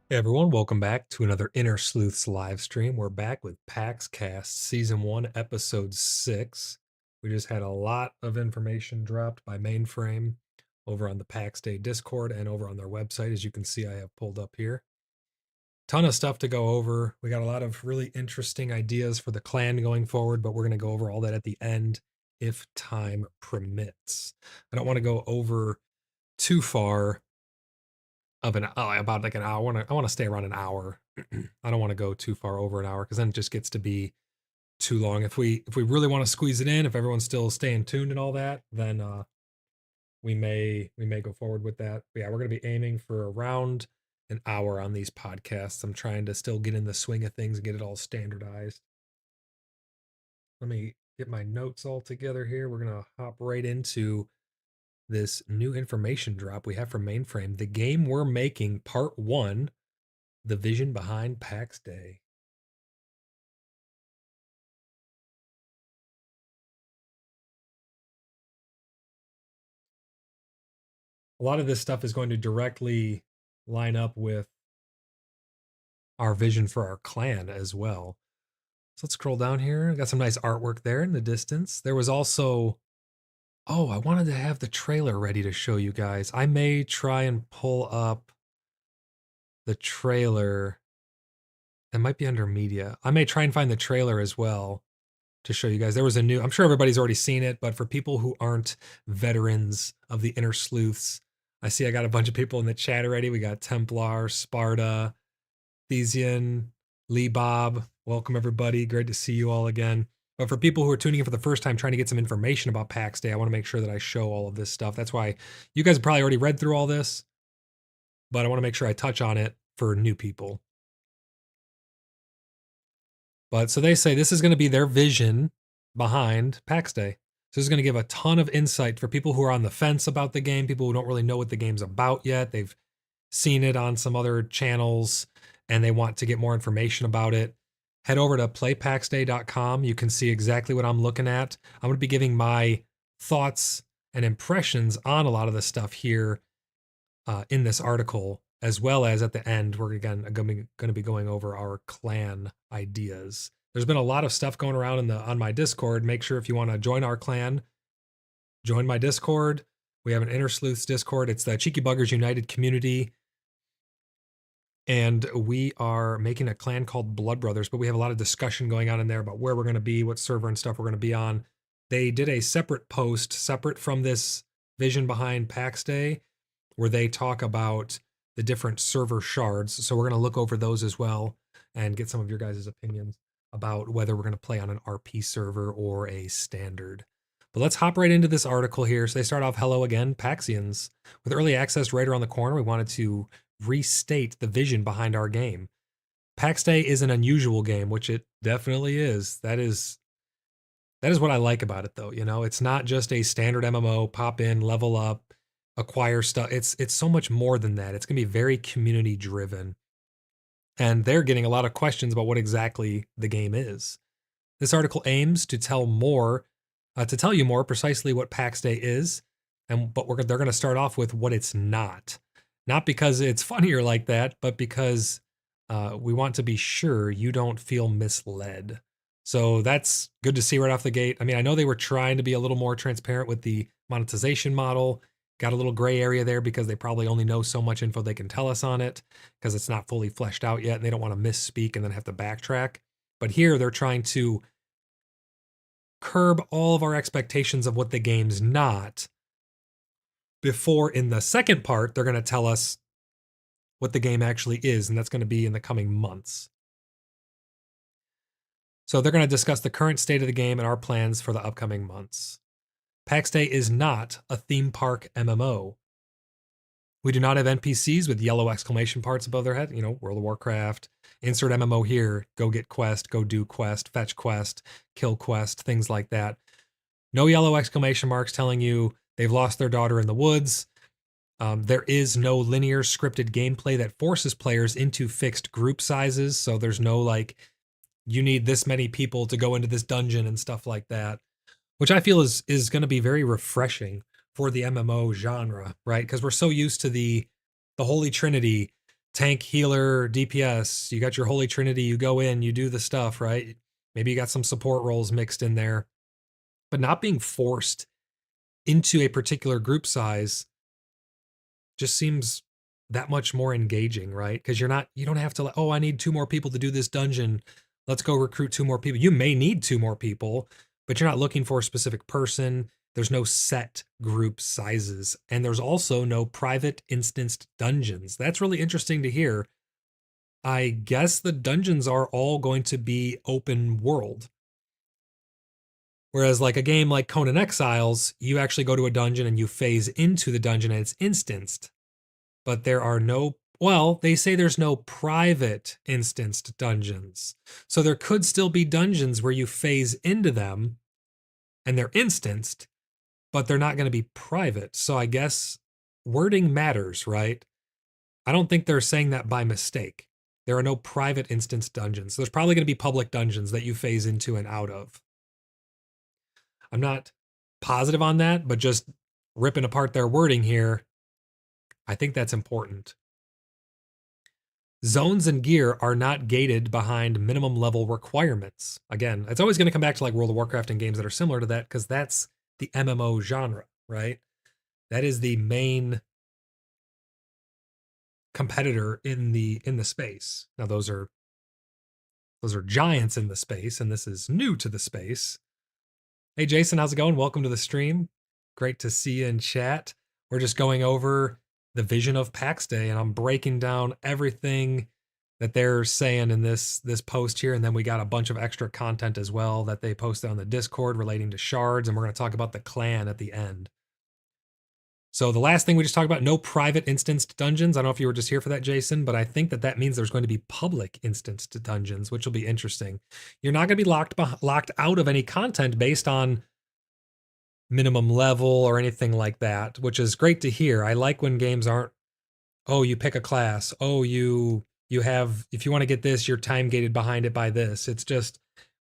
Hey everyone, welcome back to another Inner Sleuths live stream. We're back with PaxCast Season 1, Episode 6. We just had a lot of information dropped by Mainframe over on the PAX Day Discord and over on their website, as you can see I have pulled up here. Ton of stuff to go over. We got a lot of really interesting ideas for the clan going forward, but we're going to go over all that at the end if time permits. I don't want to go over too far of about like an hour. I want to stay around an hour. I don't want to go too far over an hour because then it just gets to be too long. If we really want to squeeze it in, if everyone's still staying tuned and all that, then we may go forward with that. But yeah, we're gonna be aiming for around an hour on these podcasts. I'm trying to still get in the swing of things and get it all standardized. Let me get my notes all together here. We're gonna hop right into this new information drop we have from Mainframe. The game we're making, part 1, the vision behind PAX Day. A lot of this stuff is going to directly line up with our vision for our clan as well. So let's scroll down here. Got some nice artwork there in the distance. There was also, oh, I wanted to have the trailer ready to show you guys. I may try and pull up the trailer. That might be under media. I may try and find the trailer as well to show you guys. There was a new, I'm sure everybody's already seen it, but for people who aren't veterans of the Inner Sleuths, I see I got a bunch of people in the chat already. We got Templar, Sparta, Thesian, Lee Bob. Welcome, everybody. Great to see you all again. But for people who are tuning in for the first time trying to get some information about PAX Day, I want to make sure that I show all of this stuff. That's why you guys have probably already read through all this, but I want to make sure I touch on it for new people. But so they say this is going to be their vision behind PAX Day. So this is going to give a ton of insight for people who are on the fence about the game, people who don't really know what the game's about yet. They've seen it on some other channels and they want to get more information about it. Head over to playpaxday.com. You can see exactly what I'm looking at. I'm going to be giving my thoughts and impressions on a lot of the stuff here in this article, as well as at the end, we're again going to be going over our clan ideas. There's been a lot of stuff going around on my Discord. Make sure if you want to join our clan, join my Discord. We have an Inner Sleuths Discord. It's the Cheeky Buggers United community. And we are making a clan called BloodBrothers, but we have a lot of discussion going on in there about where we're going to be, what server and stuff we're going to be on. They did a separate post, separate from this vision behind PAX Day, where they talk about the different server shards. So we're going to look over those as well and get some of your guys' opinions about whether we're going to play on an RP server or a standard. But let's hop right into this article here. So they start off, hello again, Paxians. With early access right around the corner, we wanted to restate the vision behind our game. PAX Day is an unusual game, which it definitely is. That is what I like about it, though. You know, it's not just a standard MMO, pop in, level up, acquire stuff. It's so much more than that. It's going to be very community driven. And they're getting a lot of questions about what exactly the game is. This article aims to tell you more precisely what PAX Day is, but they're going to start off with what it's not. Not because it's funnier like that, but because we want to be sure you don't feel misled. So that's good to see right off the gate. I mean, I know they were trying to be a little more transparent with the monetization model. Got a little gray area there because they probably only know so much info they can tell us on it because it's not fully fleshed out yet and they don't want to misspeak and then have to backtrack. But here they're trying to curb all of our expectations of what the game's not before in the second part they're going to tell us what the game actually is, and that's going to be in the coming months. So they're going to discuss the current state of the game and our plans for the upcoming months. PAX Day is not a theme park MMO. We do not have NPCs with yellow exclamation parts above their head, you know, World of Warcraft, insert MMO here, go get quest, go do quest, fetch quest, kill quest, things like that. No yellow exclamation marks telling you they've lost their daughter in the woods. There is no linear scripted gameplay that forces players into fixed group sizes. So there's no like, you need this many people to go into this dungeon and stuff like that, which I feel is going to be very refreshing for the MMO genre, right? Because we're so used to the Holy Trinity, tank, healer, DPS. You got your Holy Trinity. You go in, you do the stuff, right? Maybe you got some support roles mixed in there, but not being forced into a particular group size just seems that much more engaging, right? Because you don't have to like, oh, I need 2 more people to do this dungeon. Let's go recruit 2 more people. You may need 2 more people, but you're not looking for a specific person. There's no set group sizes. And there's also no private instanced dungeons. That's really interesting to hear. I guess the dungeons are all going to be open world. Whereas like a game like Conan Exiles, you actually go to a dungeon and you phase into the dungeon and it's instanced. But there are no, well, they say there's no private instanced dungeons. So there could still be dungeons where you phase into them and they're instanced, but they're not going to be private. So I guess wording matters, right? I don't think they're saying that by mistake. There are no private instance dungeons. There's probably going to be public dungeons that you phase into and out of. I'm not positive on that, but just ripping apart their wording here, I think that's important. Zones and gear are not gated behind minimum level requirements. Again, it's always going to come back to like World of Warcraft and games that are similar to that because that's the MMO genre, right? That is the main competitor in the space. Now those are giants in the space, and this is new to the space. Hey Jason, how's it going? Welcome to the stream. Great to see you in chat. We're just going over the vision of PAX Day, and I'm breaking down everything that they're saying in this post here, and then we got a bunch of extra content as well that they posted on the Discord relating to shards, and we're going to talk about the clan at the end. So the last thing we just talked about, no private instanced dungeons. I don't know if you were just here for that, Jason, but I think that means there's going to be public instanced dungeons, which will be interesting. You're not going to be locked out of any content based on minimum level or anything like that, which is great to hear. I like when games aren't, oh, you pick a class. Oh, you have, if you want to get this, you're time gated behind it by this. It's just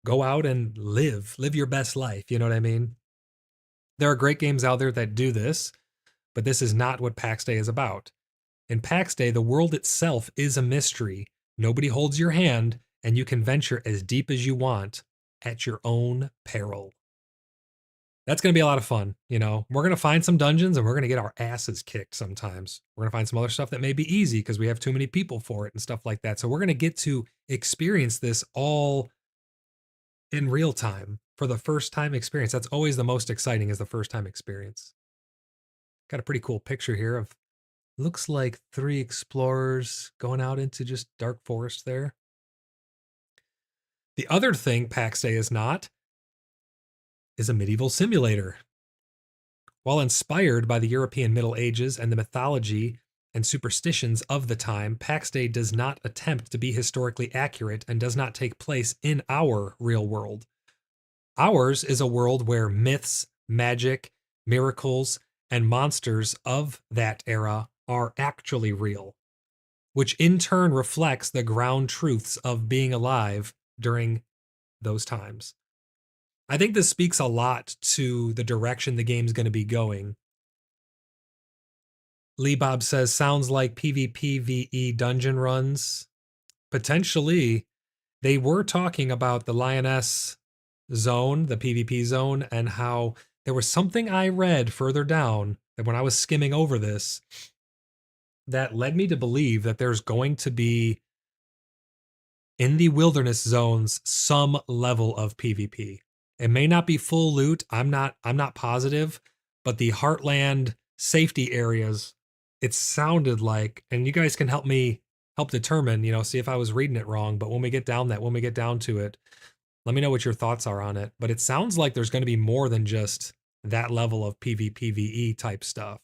go out and live your best life. You know what I mean? There are great games out there that do this, but this is not what PAX Day is about. In PAX Day, the world itself is a mystery. Nobody holds your hand, and you can venture as deep as you want at your own peril. That's going to be a lot of fun. You know, we're going to find some dungeons and we're going to get our asses kicked sometimes. We're going to find some other stuff that may be easy because we have too many people for it and stuff like that. So we're going to get to experience this all in real time for the first time experience. That's always the most exciting, is the first time experience. Got a pretty cool picture here of, looks like 3 explorers going out into just dark forest there. The other thing PAX Day is not is a medieval simulator. While inspired by the European Middle Ages and the mythology and superstitions of the time, PAX Day does not attempt to be historically accurate and does not take place in our real world. Ours is a world where myths, magic, miracles, and monsters of that era are actually real, which in turn reflects the ground truths of being alive during those times. I think this speaks a lot to the direction the game's going to be going. Lee Bob says, sounds like PvPvE dungeon runs. Potentially, they were talking about the Lioness zone, the PvP zone, and how there was something I read further down that when I was skimming over this that led me to believe that there's going to be in the wilderness zones some level of PvP. It may not be full loot. I'm not positive, but the Heartland safety areas, it sounded like, and you guys can help determine, you know, see if I was reading it wrong. But when we get down to it, let me know what your thoughts are on it. But it sounds like there's going to be more than just that level of PvPvE type stuff.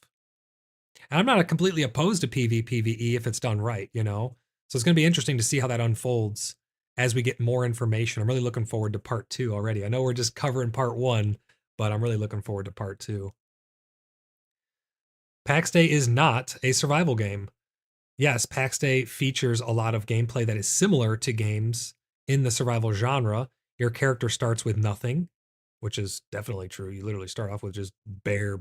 And I'm not completely opposed to PvPvE if it's done right, you know? So it's going to be interesting to see how that unfolds as we get more information. I'm really looking forward to part 2 already. I know we're just covering part 1, but I'm really looking forward to part 2. PAX Day is not a survival game. Yes, PAX Day features a lot of gameplay that is similar to games in the survival genre. Your character starts with nothing, which is definitely true. You literally start off with just bare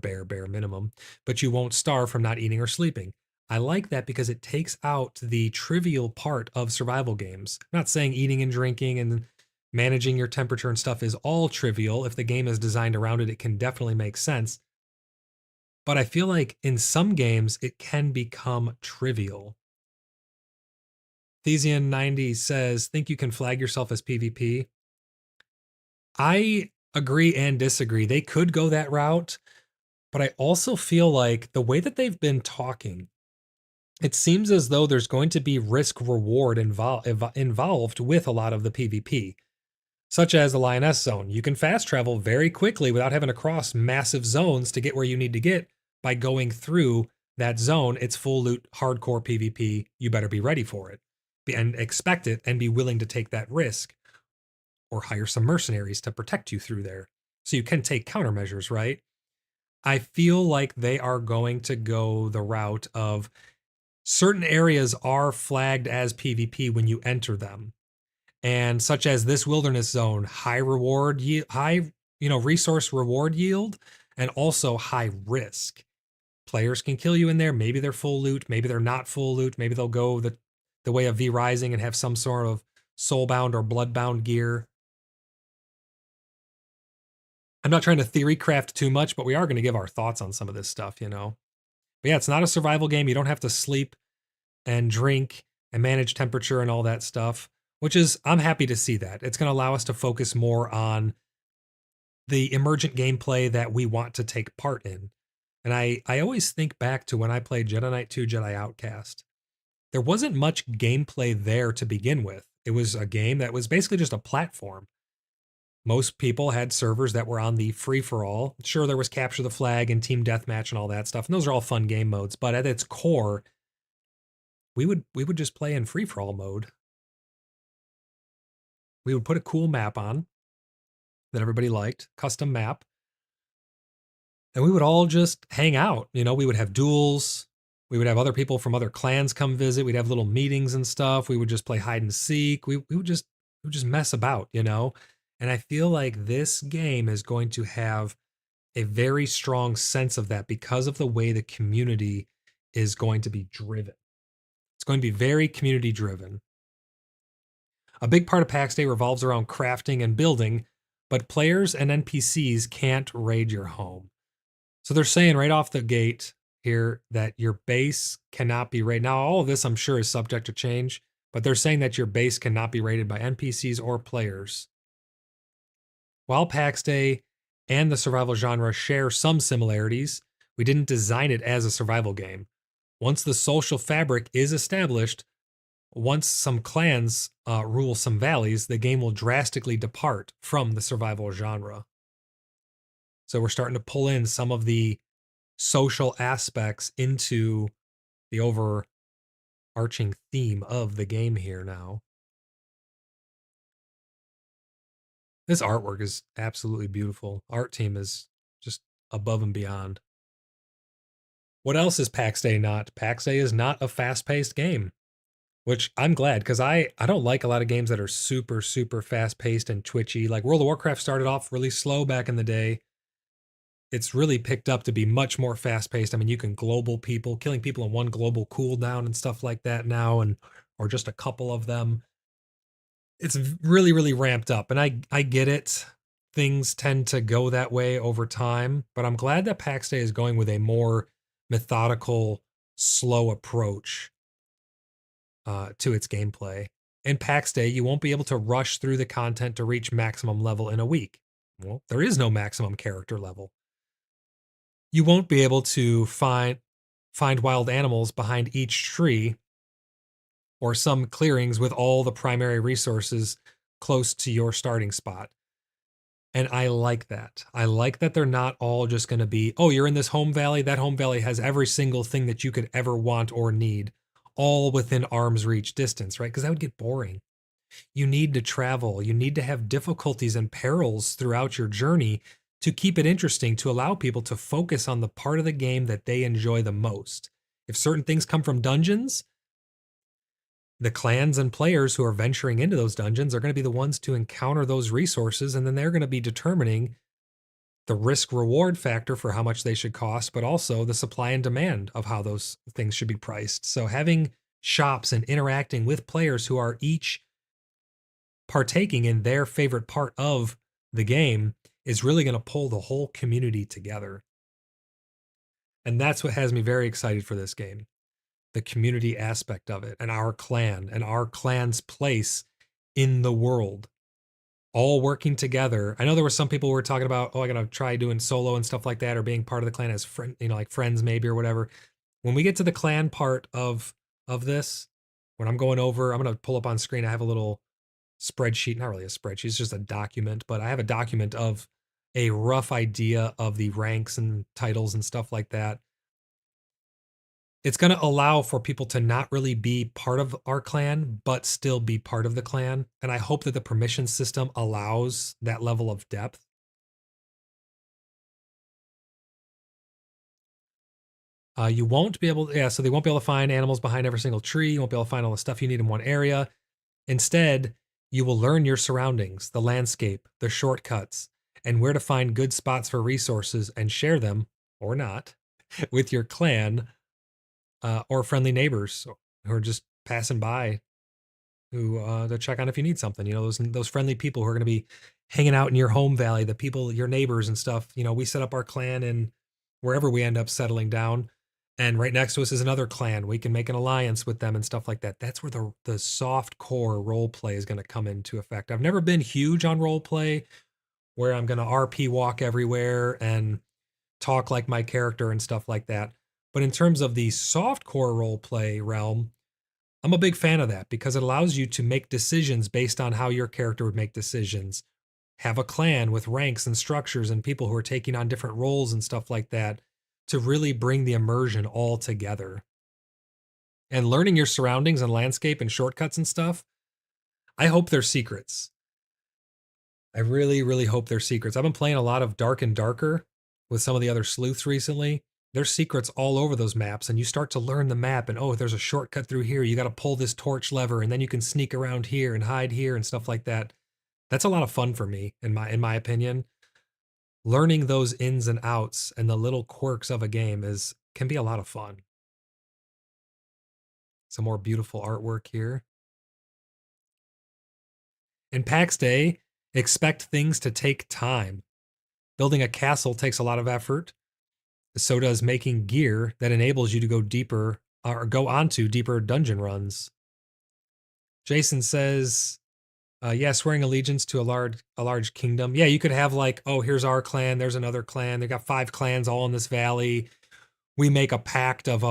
minimum, but you won't starve from not eating or sleeping. I like that because it takes out the trivial part of survival games. I'm not saying eating and drinking and managing your temperature and stuff is all trivial. If the game is designed around it, it can definitely make sense. But I feel like in some games, it can become trivial. Thesian90 says, think you can flag yourself as PvP? I agree and disagree. They could go that route, but I also feel like the way that they've been talking, it seems as though there's going to be risk reward involved with a lot of the PvP, such as the Lioness Zone. You can fast travel very quickly without having to cross massive zones to get where you need to get by going through that zone. It's full loot, hardcore PvP. You better be ready for it and expect it and be willing to take that risk, or hire some mercenaries to protect you through there so you can take countermeasures, right? I feel like they are going to go the route of certain areas are flagged as PvP when you enter them. And such as this wilderness zone, high reward, high, resource reward yield, and also high risk. Players can kill you in there. Maybe they're full loot. Maybe they're not full loot. Maybe they'll go the way of V Rising and have some sort of soulbound or bloodbound gear. I'm not trying to theory craft too much, but we are going to give our thoughts on some of this stuff, But yeah, it's not a survival game. You don't have to sleep and drink and manage temperature and all that stuff, which is, I'm happy to see that. It's going to allow us to focus more on the emergent gameplay that we want to take part in. And I always think back to when I played Jedi Knight 2 Jedi Outcast. There wasn't much gameplay there to begin with. It was a game that was basically just a platform. Most people had servers that were on the free-for-all. Sure, there was Capture the Flag and Team Deathmatch and all that stuff, and those are all fun game modes, but at its core, we would just play in free-for-all mode. We would put a cool map on that everybody liked, custom map, and we would all just hang out. We would have duels. We would have other people from other clans come visit. We'd have little meetings and stuff. We would just play hide and seek. We would just mess about, And I feel like this game is going to have a very strong sense of that because of the way the community is going to be driven. It's going to be very community driven. A big part of PAX Day revolves around crafting and building, but players and NPCs can't raid your home. So they're saying right off the gate here that your base cannot be raided. Now, all of this I'm sure is subject to change, but they're saying that your base cannot be raided by NPCs or players. While PAX Day and the survival genre share some similarities, we didn't design it as a survival game. Once the social fabric is established, once some clans rule some valleys, the game will drastically depart from the survival genre. So we're starting to pull in some of the social aspects into the overarching theme of the game here now. This artwork is absolutely beautiful. Art team is just above and beyond. What else is PAX Day not? PAX Day is not a fast-paced game, which I'm glad, because I don't like a lot of games that are super, super fast-paced and twitchy. Like World of Warcraft started off really slow back in the day. It's really picked up to be much more fast-paced. I mean, you can global people, killing people in one global cooldown and stuff like that now, or just a couple of them. It's really, really ramped up, and I get it. Things tend to go that way over time, but I'm glad that PAX Day is going with a more methodical, slow approach to its gameplay. In PAX Day, you won't be able to rush through the content to reach maximum level in a week. Well, there is no maximum character level. You won't be able to find wild animals behind each tree, or some clearings with all the primary resources close to your starting spot. And I like that. I like that they're not all just going to be, oh, you're in this home valley. That home valley has every single thing that you could ever want or need, all within arm's reach distance, right? Because that would get boring. You need to travel. You need to have difficulties and perils throughout your journey to keep it interesting, to allow people to focus on the part of the game that they enjoy the most. If certain things come from dungeons, the clans and players who are venturing into those dungeons are going to be the ones to encounter those resources, and then they're going to be determining the risk reward factor for how much they should cost, but also the supply and demand of how those things should be priced. So having shops and interacting with players who are each partaking in their favorite part of the game is really going to pull the whole community together. And that's what has me very excited for this game. The community aspect of it and our clan's place in the world, all working together. I know there were some people who were talking about, oh, I gotta try doing solo and stuff like that, or being part of the clan as friend, like friends maybe or whatever. When we get to the clan part of this, when I'm going over, I'm gonna pull up on screen. I have a little spreadsheet, not really a spreadsheet, it's just a document, but I have a document of a rough idea of the ranks and titles and stuff like that. It's going to allow for people to not really be part of our clan, but still be part of the clan. And I hope that the permission system allows that level of depth. You won't be able to, so they won't be able to find animals behind every single tree. You won't be able to find all the stuff you need in one area. Instead, you will learn your surroundings, the landscape, the shortcuts, and where to find good spots for resources and share them, or not, with your clan or friendly neighbors who are just passing by who to check on if you need something. You know, those friendly people who are going to be hanging out in your home valley, the people, your neighbors and stuff. You know, we set up our clan in wherever we end up settling down, and right next to us is another clan. We can make an alliance with them and stuff like that. That's where the soft core role play is going to come into effect. I've never been huge on role play where I'm going to RP walk everywhere and talk like my character and stuff like that. But in terms of the soft core role play realm, I'm a big fan of that because it allows you to make decisions based on how your character would make decisions. Have a clan with ranks and structures and people who are taking on different roles and stuff like that to really bring the immersion all together. And learning your surroundings and landscape and shortcuts and stuff, I hope they're secrets. I really, really hope they're secrets. I've been playing a lot of Dark and Darker with some of the other sleuths recently. There's secrets all over those maps, and you start to learn the map, and oh, there's a shortcut through here. You got to pull this torch lever, and then you can sneak around here and hide here and stuff like that. That's a lot of fun for me, in my opinion. Learning those ins and outs and the little quirks of a game can be a lot of fun. Some more beautiful artwork here. In PAX Day, expect things to take time. Building a castle takes a lot of effort. So does making gear that enables you to go deeper or go onto deeper dungeon runs. Jason says, yeah, swearing allegiance to a large kingdom. Yeah, you could have like, oh, here's our clan, there's another clan. They got 5 clans all in this valley. We make a pact of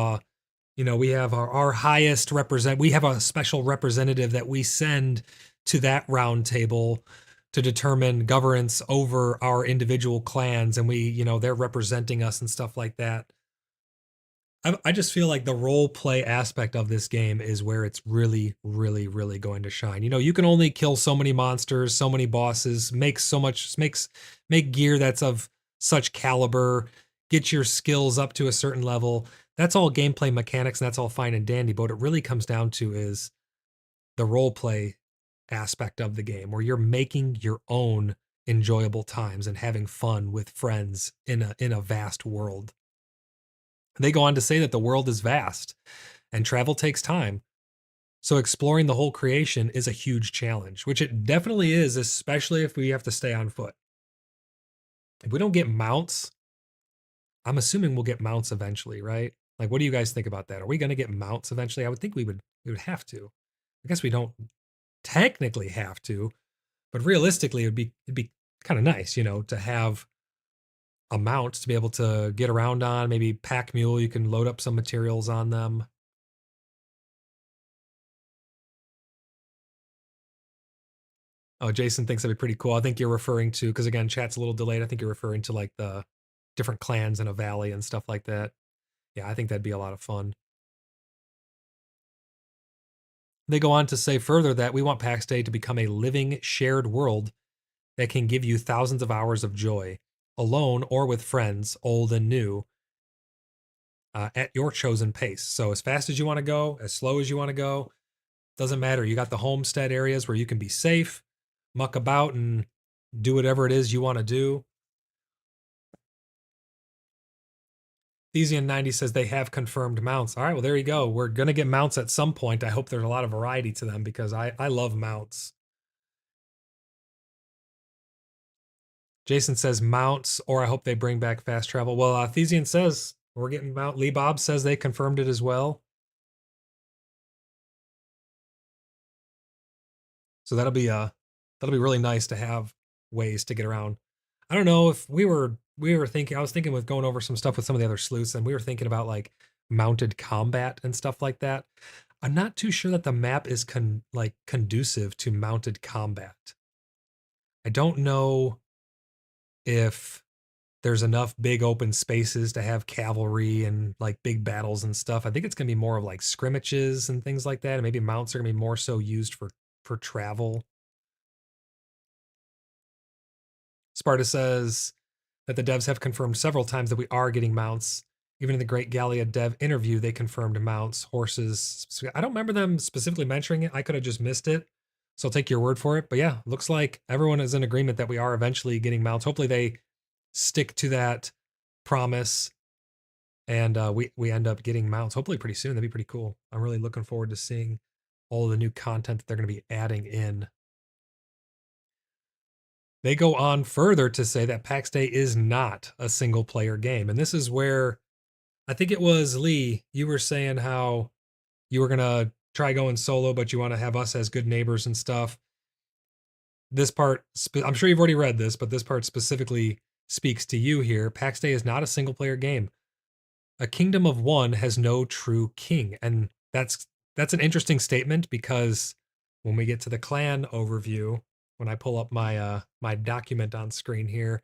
we have our highest we have a special representative that we send to that round table to determine governance over our individual clans, and they're representing us and stuff like that. I just feel like the role play aspect of this game is where it's really, really, really going to shine. You can only kill so many monsters, so many bosses, make gear that's of such caliber, get your skills up to a certain level. That's all gameplay mechanics, and that's all fine and dandy. But what it really comes down to is the role play aspect of the game, where you're making your own enjoyable times and having fun with friends in a vast world. They go on to say that the world is vast and travel takes time. So exploring the whole creation is a huge challenge, which it definitely is, especially if we have to stay on foot. If we don't get mounts, I'm assuming we'll get mounts eventually, right? Like, what do you guys think about that? Are we going to get mounts eventually? I would think we would have to. I guess we don't technically have to, but realistically it'd be kind of nice, to have a mount to be able to get around on. Maybe pack mule, you can load up some materials on them. Oh, Jason thinks that'd be pretty cool. I think you're referring to, because again, chat's a little delayed. I think you're referring to like the different clans in a valley and stuff like that. Yeah, I think that'd be a lot of fun. They go on to say further that we want PAX Day to become a living, shared world that can give you thousands of hours of joy, alone or with friends, old and new, at your chosen pace. So as fast as you want to go, as slow as you want to go, doesn't matter. You got the homestead areas where you can be safe, muck about, and do whatever it is you want to do. Thesian90 says they have confirmed mounts. All right, well, there you go. We're going to get mounts at some point. I hope there's a lot of variety to them because I love mounts. Jason says mounts, or I hope they bring back fast travel. Well, Thesian says we're getting mount. Lee Bob says they confirmed it as well. So that'll be really nice to have ways to get around. I don't know if we were thinking. I was thinking with going over some stuff with some of the other sleuths, and we were thinking about like mounted combat and stuff like that. I'm not too sure that the map is conducive to mounted combat. I don't know if there's enough big open spaces to have cavalry and like big battles and stuff. I think it's going to be more of like scrimmages and things like that. And maybe mounts are going to be more so used for travel. Sparta says that the devs have confirmed several times that we are getting mounts. Even in the Great Gallia dev interview, they confirmed mounts, horses. I don't remember them specifically mentioning it. I could have just missed it. So I'll take your word for it. But yeah, looks like everyone is in agreement that we are eventually getting mounts. Hopefully they stick to that promise and we end up getting mounts hopefully pretty soon. That'd be pretty cool. I'm really looking forward to seeing all the new content that they're going to be adding in. They go on further to say that PAX Day is not a single player game. And this is where I think it was Lee, you were saying how you were going to try going solo, but you want to have us as good neighbors and stuff. This part, I'm sure you've already read this, but this part specifically speaks to you here. PAX Day is not a single player game. A kingdom of one has no true king. And that's an interesting statement because when we get to the clan overview, when I pull up my my document on screen here,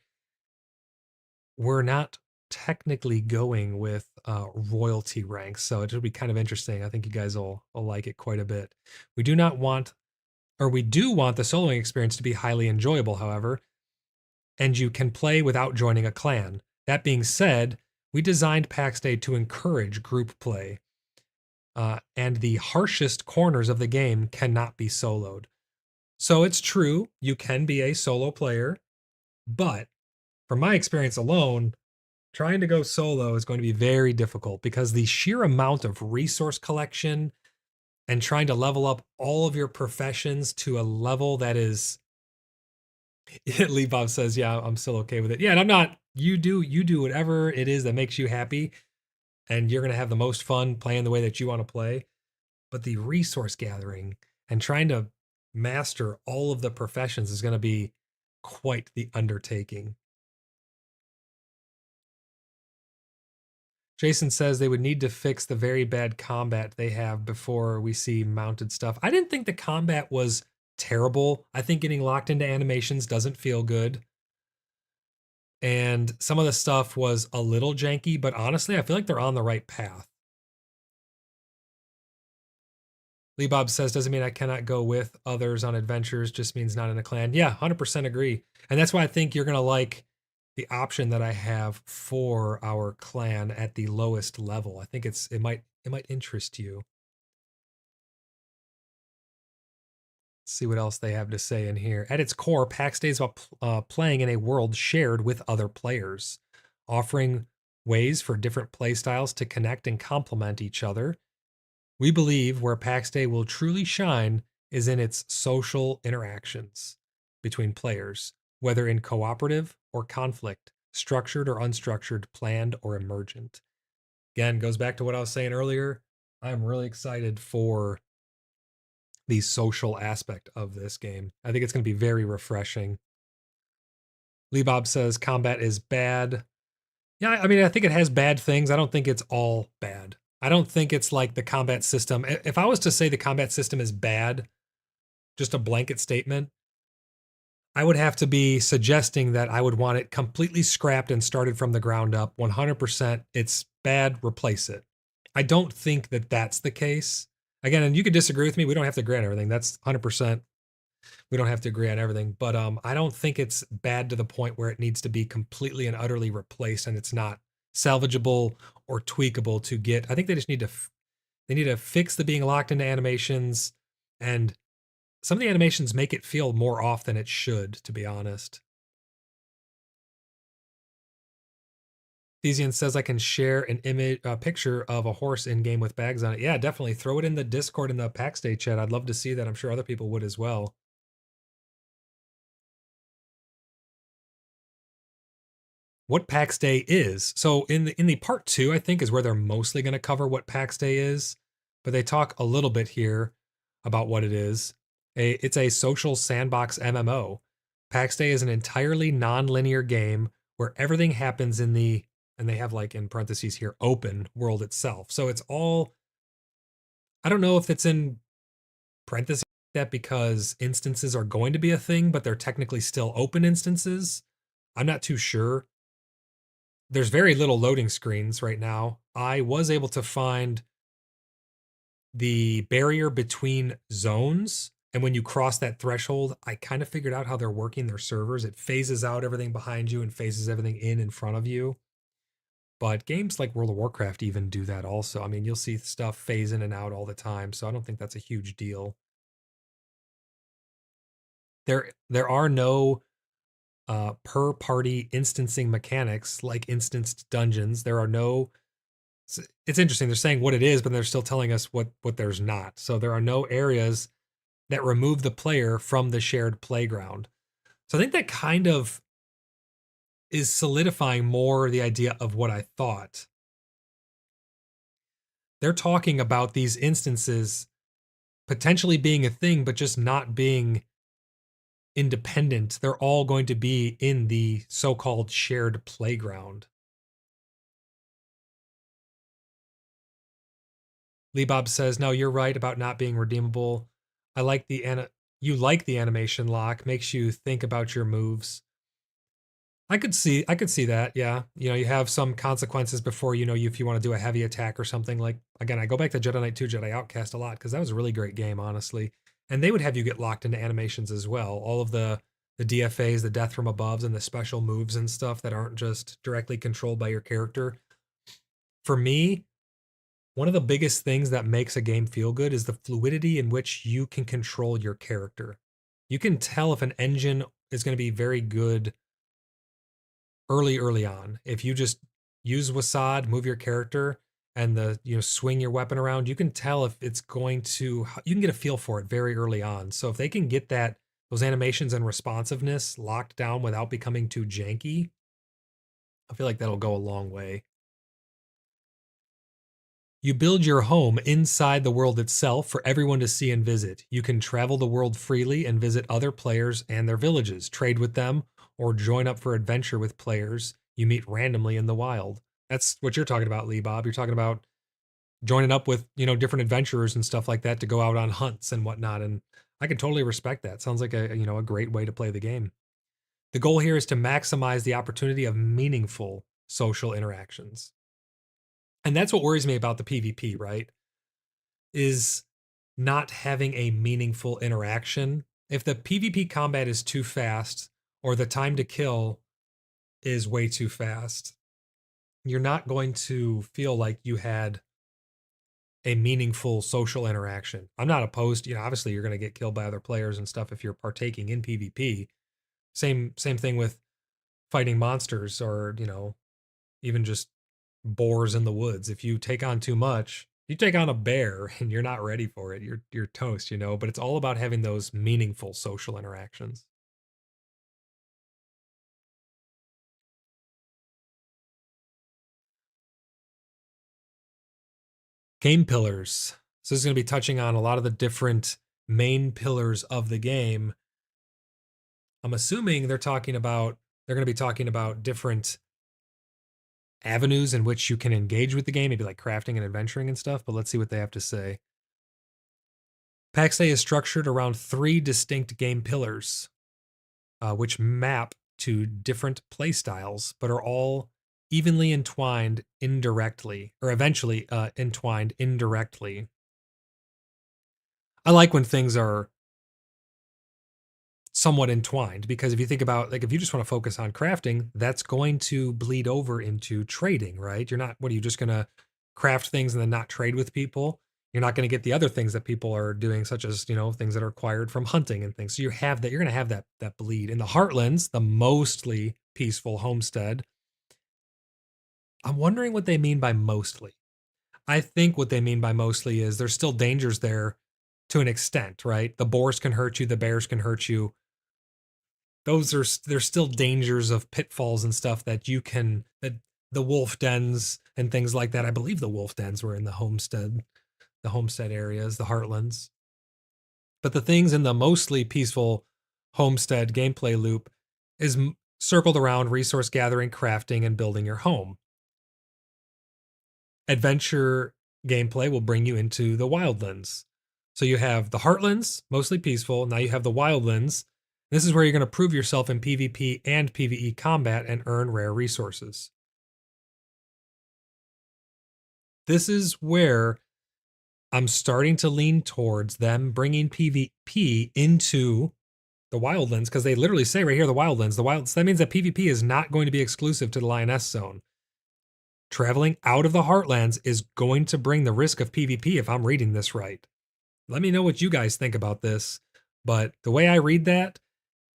we're not technically going with royalty ranks, so it'll be kind of interesting. I think you guys will like it quite a bit. We do want the soloing experience to be highly enjoyable, however, and you can play without joining a clan. That being said, we designed PAX Day to encourage group play, and the harshest corners of the game cannot be soloed. So it's true, you can be a solo player, but from my experience alone, trying to go solo is going to be very difficult because the sheer amount of resource collection and trying to level up all of your professions to a level that is Lee Bob says, yeah, I'm still okay with it. Yeah, and I'm not, you do whatever it is that makes you happy, and you're going to have the most fun playing the way that you want to play. But the resource gathering and trying to master all of the professions is going to be quite the undertaking. Jason says they would need to fix the very bad combat they have before we see mounted stuff. I didn't think the combat was terrible. I think getting locked into animations doesn't feel good. And some of the stuff was a little janky, but honestly, I feel like they're on the right path. Lee Bob says, doesn't mean I cannot go with others on adventures, just means not in a clan. Yeah, 100% agree. And that's why I think you're going to like the option that I have for our clan at the lowest level. I think it might interest you. Let's see what else they have to say in here. At its core, PAX Day is about playing in a world shared with other players, offering ways for different playstyles to connect and complement each other. We believe where PAX Day will truly shine is in its social interactions between players, whether in cooperative or conflict, structured or unstructured, planned or emergent. Again, goes back to what I was saying earlier. I'm really excited for the social aspect of this game. I think it's going to be very refreshing. Lee Bob says combat is bad. Yeah, I mean, I think it has bad things. I don't think it's all bad. I don't think it's like the combat system. If I was to say the combat system is bad, just a blanket statement, I would have to be suggesting that I would want it completely scrapped and started from the ground up. 100%, it's bad, replace it. I don't think that that's the case. Again, and you could disagree with me. We don't have to agree on everything. That's 100%. We don't have to agree on everything. But I don't think it's bad to the point where it needs to be completely and utterly replaced and it's not salvageable or tweakable to get. I think they just need to fix the being locked into animations, and some of the animations make it feel more off than it should, to be honest. Thesian says I can share an image, a picture of a horse in game with bags on it. Yeah, definitely throw it in the Discord in the PAX Day chat. I'd love to see that. I'm sure other people would as well. What PAX Day is. So in the part 2, I think is where they're mostly going to cover what PAX Day is, but they talk a little bit here about what it is. It's a social sandbox MMO. PAX Day is an entirely non-linear game where everything happens in the, and they have like in parentheses here, open world itself. So it's all, I don't know if it's in parentheses that because instances are going to be a thing, but they're technically still open instances. I'm not too sure. There's very little loading screens right now. I was able to find the barrier between zones. And when you cross that threshold, I kind of figured out how they're working their servers. It phases out everything behind you and phases everything in front of you. But games like World of Warcraft even do that also. I mean, you'll see stuff phase in and out all the time. So I don't think that's a huge deal. There are no per party instancing mechanics like instanced dungeons. There are no, it's interesting. They're saying what it is, but they're still telling us what there's not. So there are no areas that remove the player from the shared playground. So I think that kind of is solidifying more the idea of what I thought. They're talking about these instances potentially being a thing, but just not being independent. They're all going to be in the so-called shared playground. Lee Bob says, "No, you're right about not being redeemable. I like you like the animation lock, makes you think about your moves." I could see that. Yeah. You know, you have some consequences before if you want to do a heavy attack or something. Like again, I go back to Jedi Knight 2 Jedi Outcast a lot because that was a really great game, honestly. And they would have you get locked into animations as well. All of the DFAs, the death from aboves, and the special moves and stuff that aren't just directly controlled by your character. For me, one of the biggest things that makes a game feel good is the fluidity in which you can control your character. You can tell if an engine is going to be very good early on. If you just use Wasad, move your character, and swing your weapon around, you can tell if it's going to. You can get a feel for it very early on. So if they can get those animations and responsiveness locked down without becoming too janky, I feel like that'll go a long way. You build your home inside the world itself for everyone to see and visit. You can travel the world freely and visit other players and their villages, trade with them, or join up for adventure with players you meet randomly in the wild. That's what you're talking about, Lee Bob. You're talking about joining up with, different adventurers and stuff like that to go out on hunts and whatnot. And I can totally respect that. Sounds like a great way to play the game. The goal here is to maximize the opportunity of meaningful social interactions. And that's what worries me about the PvP, right? Is not having a meaningful interaction. If the PvP combat is too fast or the time to kill is way too fast, you're not going to feel like you had a meaningful social interaction. I'm not opposed, obviously you're going to get killed by other players and stuff if you're partaking in PvP. Same thing with fighting monsters or, even just boars in the woods. If you take on too much, you take on a bear and you're not ready for it, you're toast, but it's all about having those meaningful social interactions. Game pillars. So this is going to be touching on a lot of the different main pillars of the game. I'm assuming they're going to be talking about different avenues in which you can engage with the game, maybe like crafting and adventuring and stuff, but let's see what they have to say. PAX Day is structured around 3 distinct game pillars, which map to different play styles, but are all evenly entwined indirectly, or eventually entwined indirectly. I like when things are somewhat entwined because if you think about, like, if you just want to focus on crafting, that's going to bleed over into trading, right? You're not, what are you just going to craft things and then not trade with people? You're not going to get the other things that people are doing, such as, things that are acquired from hunting and things. So you're going to have that bleed. In the Heartlands, the mostly peaceful homestead, I'm wondering what they mean by mostly. I think what they mean by mostly is there's still dangers there to an extent, right? The boars can hurt you, the bears can hurt you. There's still dangers of pitfalls and stuff that you can that the wolf dens and things like that. I believe the wolf dens were in the homestead areas, the heartlands. But the things in the mostly peaceful homestead gameplay loop is circled around resource gathering, crafting, and building your home. Adventure gameplay will bring you into the wildlands. So you have the heartlands, mostly peaceful. Now you have the wildlands. This is where you're going to prove yourself in PvP and PvE combat and earn rare resources. This is where I'm starting to lean towards them bringing PvP into the wildlands, because they literally say right here, the wildlands. So that means that PvP is not going to be exclusive to the Lioness Zone. Traveling out of the heartlands is going to bring the risk of PvP if I'm reading this right. Let me know what you guys think about this. But the way I read that,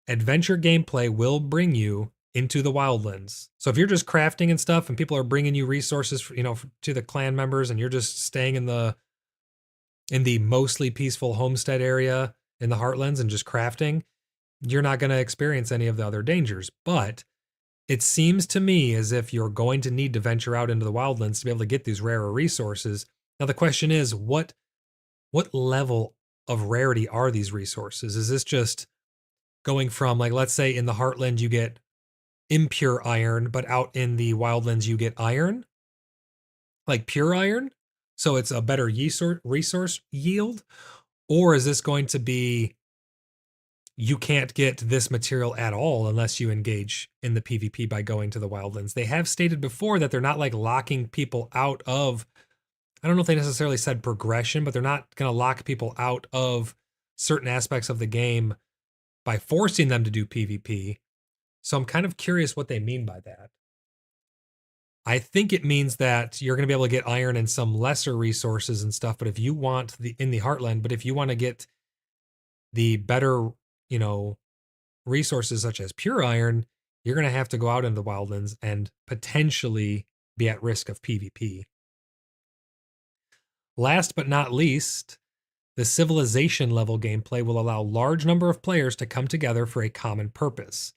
adventure gameplay will bring you into the wildlands. So if you're just crafting and stuff and people are bringing you resources, to the clan members, and you're just staying in the mostly peaceful homestead area in the heartlands and just crafting, you're not going to experience any of the other dangers. But it seems to me as if you're going to need to venture out into the wildlands to be able to get these rarer resources. Now the question is, what level of rarity are these resources? Is this just going from, like, let's say in the heartland you get impure iron, but out in the wildlands you get iron, like pure iron, so it's a better resource yield? Or is this going to be, you can't get this material at all unless you engage in the PvP by going to the wildlands? They have stated before that they're not like locking people out of, I don't know if they necessarily said progression, but they're not going to lock people out of certain aspects of the game by forcing them to do PvP. So I'm kind of curious what they mean by that. I think it means that you're going to be able to get iron and some lesser resources and stuff, but if you want in the heartland, but if you want to get the better, resources such as pure iron, you're going to have to go out into the wildlands and potentially be at risk of PvP. Last but not least, the civilization level gameplay will allow a large number of players to come together for a common purpose.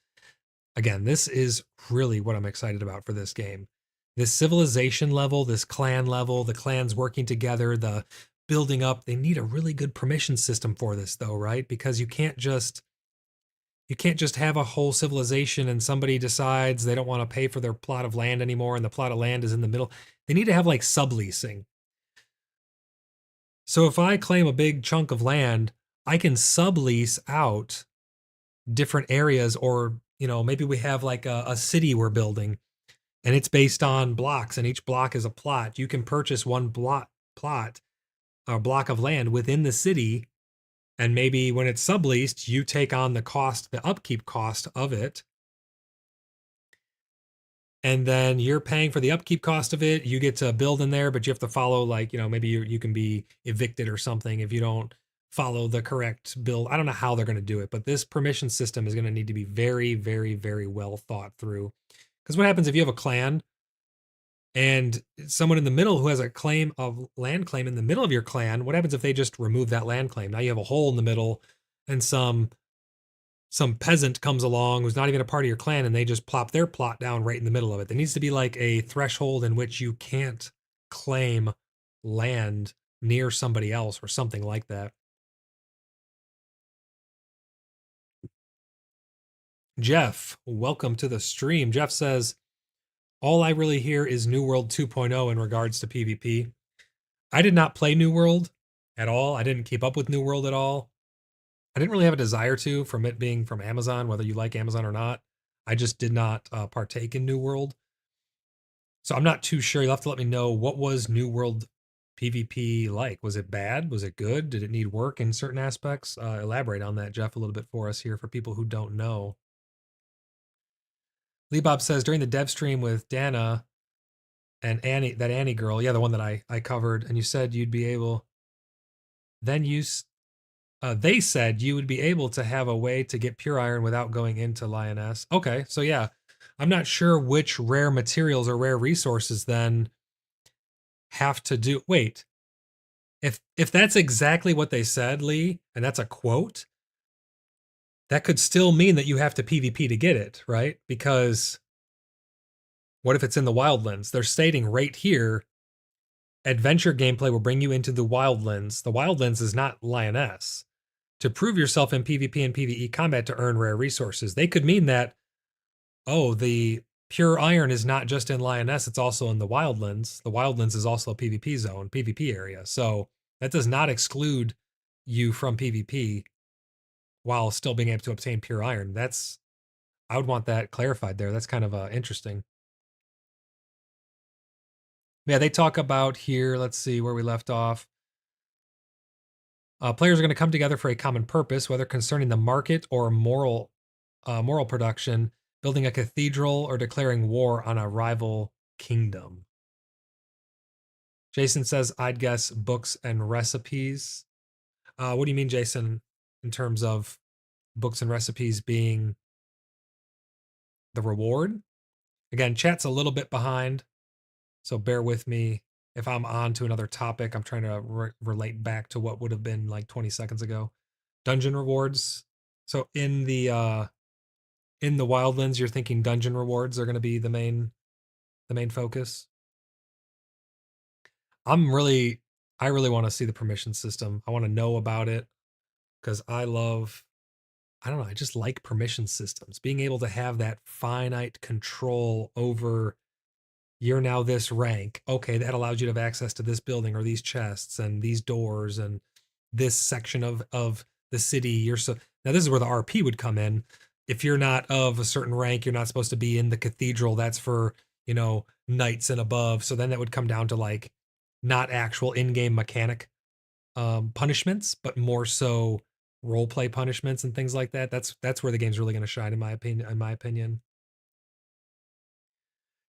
Again, this is really what I'm excited about for this game. This civilization level, this clan level, the clans working together, the building up, they need a really good permission system for this though, right? Because you can't just have a whole civilization and somebody decides they don't want to pay for their plot of land anymore and the plot of land is in the middle. They need to have like subleasing. So if I claim a big chunk of land, I can sublease out different areas, or, maybe we have like a city we're building and it's based on blocks and each block is a plot. You can purchase one block of land within the city, and maybe when it's subleased, you take on the upkeep cost of it. And then you're paying for the upkeep cost of it. You get to build in there, but you have to follow, like, maybe you can be evicted or something if you don't follow the correct build. I don't know how they're going to do it, but this permission system is going to need to be very, very, very well thought through. Because what happens if you have a clan and someone in the middle who has a land claim in the middle of your clan? What happens if they just remove that land claim? Now you have a hole in the middle, and some peasant comes along who's not even a part of your clan, and they just plop their plot down right in the middle of it. There needs to be like a threshold in which you can't claim land near somebody else or something like that. Jeff, welcome to the stream. Jeff says, all I really hear is New World 2.0 in regards to PvP. I did not play New World at all. I didn't keep up with New World at all. I didn't really have a desire to, from it being from Amazon, whether you like Amazon or not. I just did not partake in New World. So I'm not too sure. You'll have to let me know, what was New World PvP like? Was it bad? Was it good? Did it need work in certain aspects? Elaborate on that, Jeff, a little bit for us here for people who don't know. Lee Bob says, during the dev stream with Dana and Annie, that Annie girl, yeah, the one that I covered, and you said you'd be able, then they said you would be able to have a way to get pure iron without going into Lioness. Okay, so yeah, I'm not sure which rare materials or rare resources then have to do. Wait, if that's exactly what they said, Lee, and that's a quote, that could still mean that you have to PvP to get it, right? Because what if it's in the Wildlands? They're stating right here, adventure gameplay will bring you into the Wildlands. The Wildlands is not Lioness. To prove yourself in PvP and PvE combat to earn rare resources. They could mean that, oh, the pure iron is not just in Lioness, it's also in the Wildlands. The Wildlands is also a PvP zone, PvP area. So that does not exclude you from PvP while still being able to obtain pure iron. I would want that clarified there. That's kind of interesting. Yeah, they talk about here, let's see where we left off. Players are going to come together for a common purpose, whether concerning the market or moral production, building a cathedral, or declaring war on a rival kingdom. Jason says, I'd guess books and recipes. What do you mean, Jason, in terms of books and recipes being the reward? Again, chat's a little bit behind, so bear with me. If I'm on to another topic, I'm trying to relate back to what would have been like 20 seconds ago. Dungeon rewards. So in the Wildlands, you're thinking dungeon rewards are going to be the main focus. I really want to see the permission system. I want to know about it because I don't know, I just like permission systems. Being able to have that finite control over, you're now this rank. Okay, that allows you to have access to this building or these chests and these doors and this section of the city. Now this is where the RP would come in. If you're not of a certain rank, you're not supposed to be in the cathedral. That's for, knights and above. So then that would come down to like not actual in-game mechanic punishments, but more so role play punishments and things like that. That's where the game's really going to shine, in my opinion.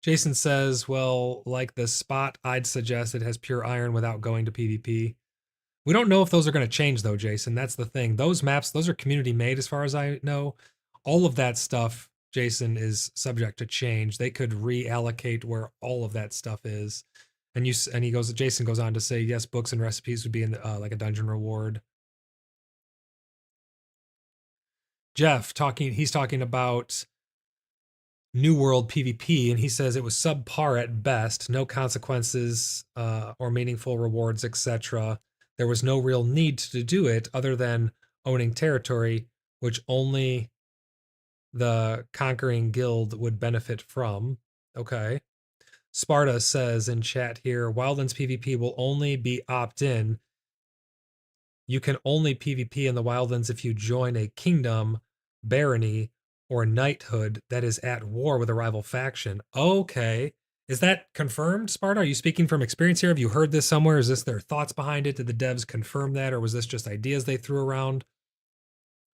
Jason says, well, like the spot, I'd suggest it has pure iron without going to PvP. We don't know if those are going to change, though, Jason. That's the thing. Those maps, those are community made, as far as I know. All of that stuff, Jason, is subject to change. They could reallocate where all of that stuff is. And Jason goes on to say, yes, books and recipes would be in like a dungeon reward. Jeff he's talking about New World PvP, and he says it was subpar at best, no consequences or meaningful rewards, etc. There was no real need to do it other than owning territory, which only the conquering guild would benefit from. Okay. Sparta says in chat here, Wildlands PvP will only be opt-in. You can only PvP in the Wildlands if you join a kingdom, barony, or knighthood that is at war with a rival faction. Okay. Is that confirmed, Sparta? Are you speaking from experience here? Have you heard this somewhere? Is this their thoughts behind it? Did the devs confirm that, or was this just ideas they threw around?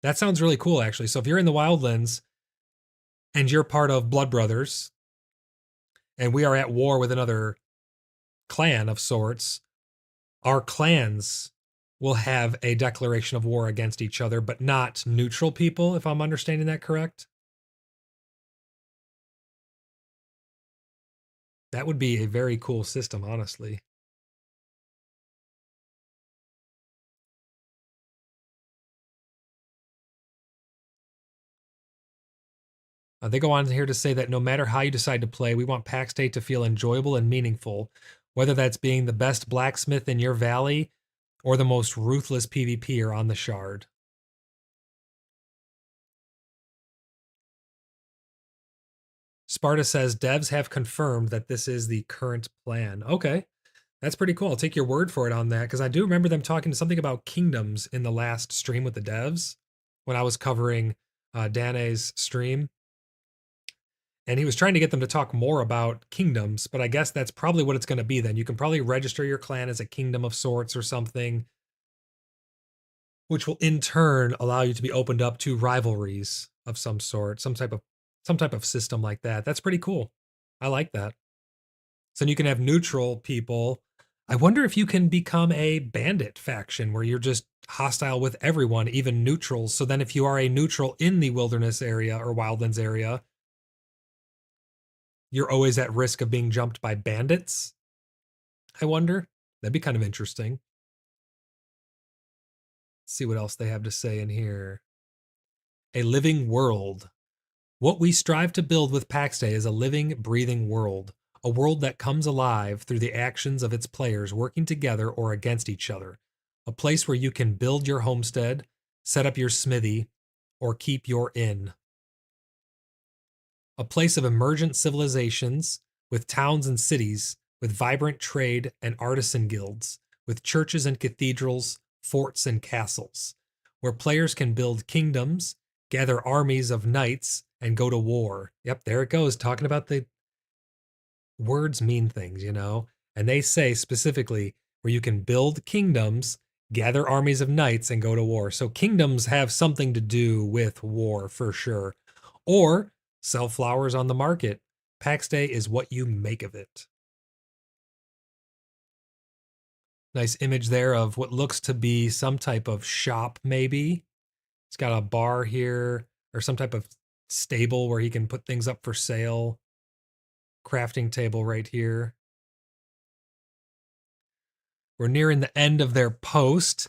That sounds really cool, actually. So if you're in the Wildlands and you're part of BloodBrothers, and we are at war with another clan of sorts, our clans will have a declaration of war against each other, but not neutral people, if I'm understanding that correct. That would be a very cool system, honestly. They go on here to say that no matter how you decide to play, we want PAX Day to feel enjoyable and meaningful, whether that's being the best blacksmith in your valley or the most ruthless PvPer on the Shard. Sparta says devs have confirmed that this is the current plan. Okay, that's pretty cool. I'll take your word for it on that, because I do remember them talking something about kingdoms in the last stream with the devs when I was covering Dane's stream. And he was trying to get them to talk more about kingdoms, but I guess that's probably what it's going to be then. You can probably register your clan as a kingdom of sorts or something, which will in turn allow you to be opened up to rivalries of some sort, some type of system like that. That's pretty cool. I like that. So then you can have neutral people. I wonder if you can become a bandit faction where you're just hostile with everyone, even neutrals. So then if you are a neutral in the wilderness area or wildlands area, you're always at risk of being jumped by bandits. I wonder. That'd be kind of interesting. Let's see what else they have to say in here. A living world. What we strive to build with PAX Day is a living, breathing world. A world that comes alive through the actions of its players working together or against each other. A place where you can build your homestead, set up your smithy, or keep your inn. A place of emergent civilizations with towns and cities, with vibrant trade and artisan guilds, with churches and cathedrals, forts and castles, where players can build kingdoms, gather armies of knights, and go to war. Yep, there it goes, talking about the words mean things, you know? And they say specifically where you can build kingdoms, gather armies of knights, and go to war. So kingdoms have something to do with war for sure. Or sell flowers on the market. PAX Day is what you make of it. Nice image there of what looks to be some type of shop, maybe. It's got a bar here or some type of stable where he can put things up for sale. Crafting table right here. We're nearing the end of their post.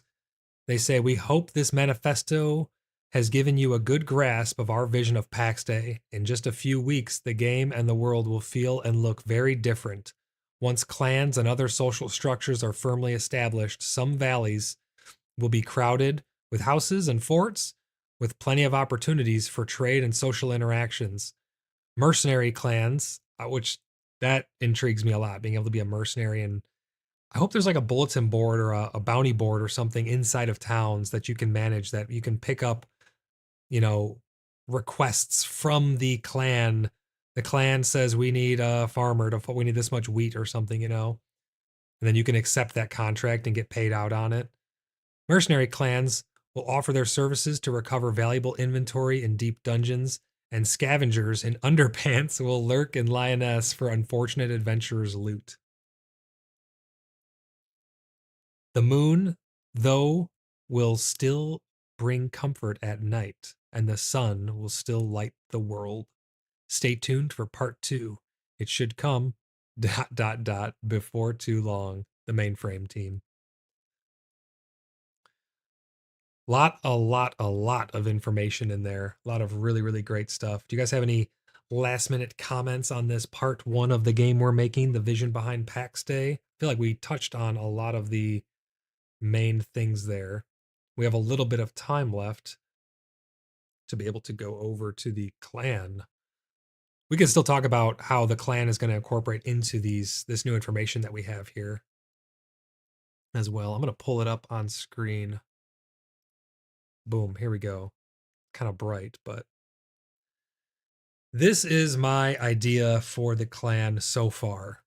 They say, we hope this manifesto has given you a good grasp of our vision of PAX Day. In just a few weeks, the game and the world will feel and look very different. Once clans and other social structures are firmly established, some valleys will be crowded with houses and forts, with plenty of opportunities for trade and social interactions. Mercenary clans, which that intrigues me a lot, being able to be a mercenary. And I hope there's like a bulletin board or a bounty board or something inside of towns that you can manage, that you can pick up, you know, requests from the clan. The clan says we need a farmer we need this much wheat or something, you know, and then you can accept that contract and get paid out on it. Mercenary clans will offer their services to recover valuable inventory in deep dungeons, and scavengers in underpants will lurk in Lioness for unfortunate adventurers' loot. The moon, though, will still bring comfort at night, and the sun will still light the world. Stay tuned for part 2. It should come ... before too long. The Mainframe team. A lot of information in there. A lot of really, really great stuff. Do you guys have any last minute comments on this part 1 of the game we're making, the vision behind PAX Day? I feel like we touched on a lot of the main things there. We have a little bit of time left to be able to go over to the clan. We can still talk about how the clan is going to incorporate into this new information that we have here as well. I'm going to pull it up on screen. Boom, here we go. Kind of bright, but this is my idea for the clan so far.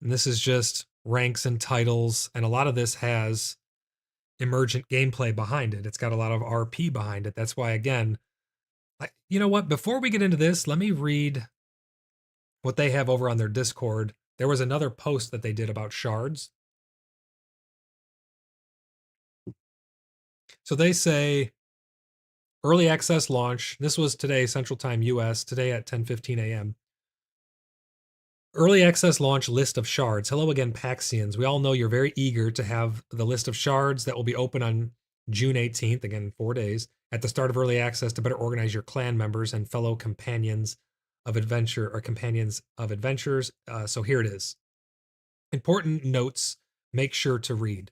And this is just ranks and titles, and a lot of this has emergent gameplay behind it. It's got a lot of RP behind it. That's why, again, you know what? Before we get into this, let me read what they have over on their Discord. There was another post that they did about shards. So they say, early access launch. This was today, Central Time US, today at 10:15 a.m. Early access launch list of shards. Hello again, Paxians. We all know you're very eager to have the list of shards that will be open on June 18th, again, 4 days, at the start of early access to better organize your clan members and fellow companions of adventure or companions of adventures. So here it is. Important notes, make sure to read.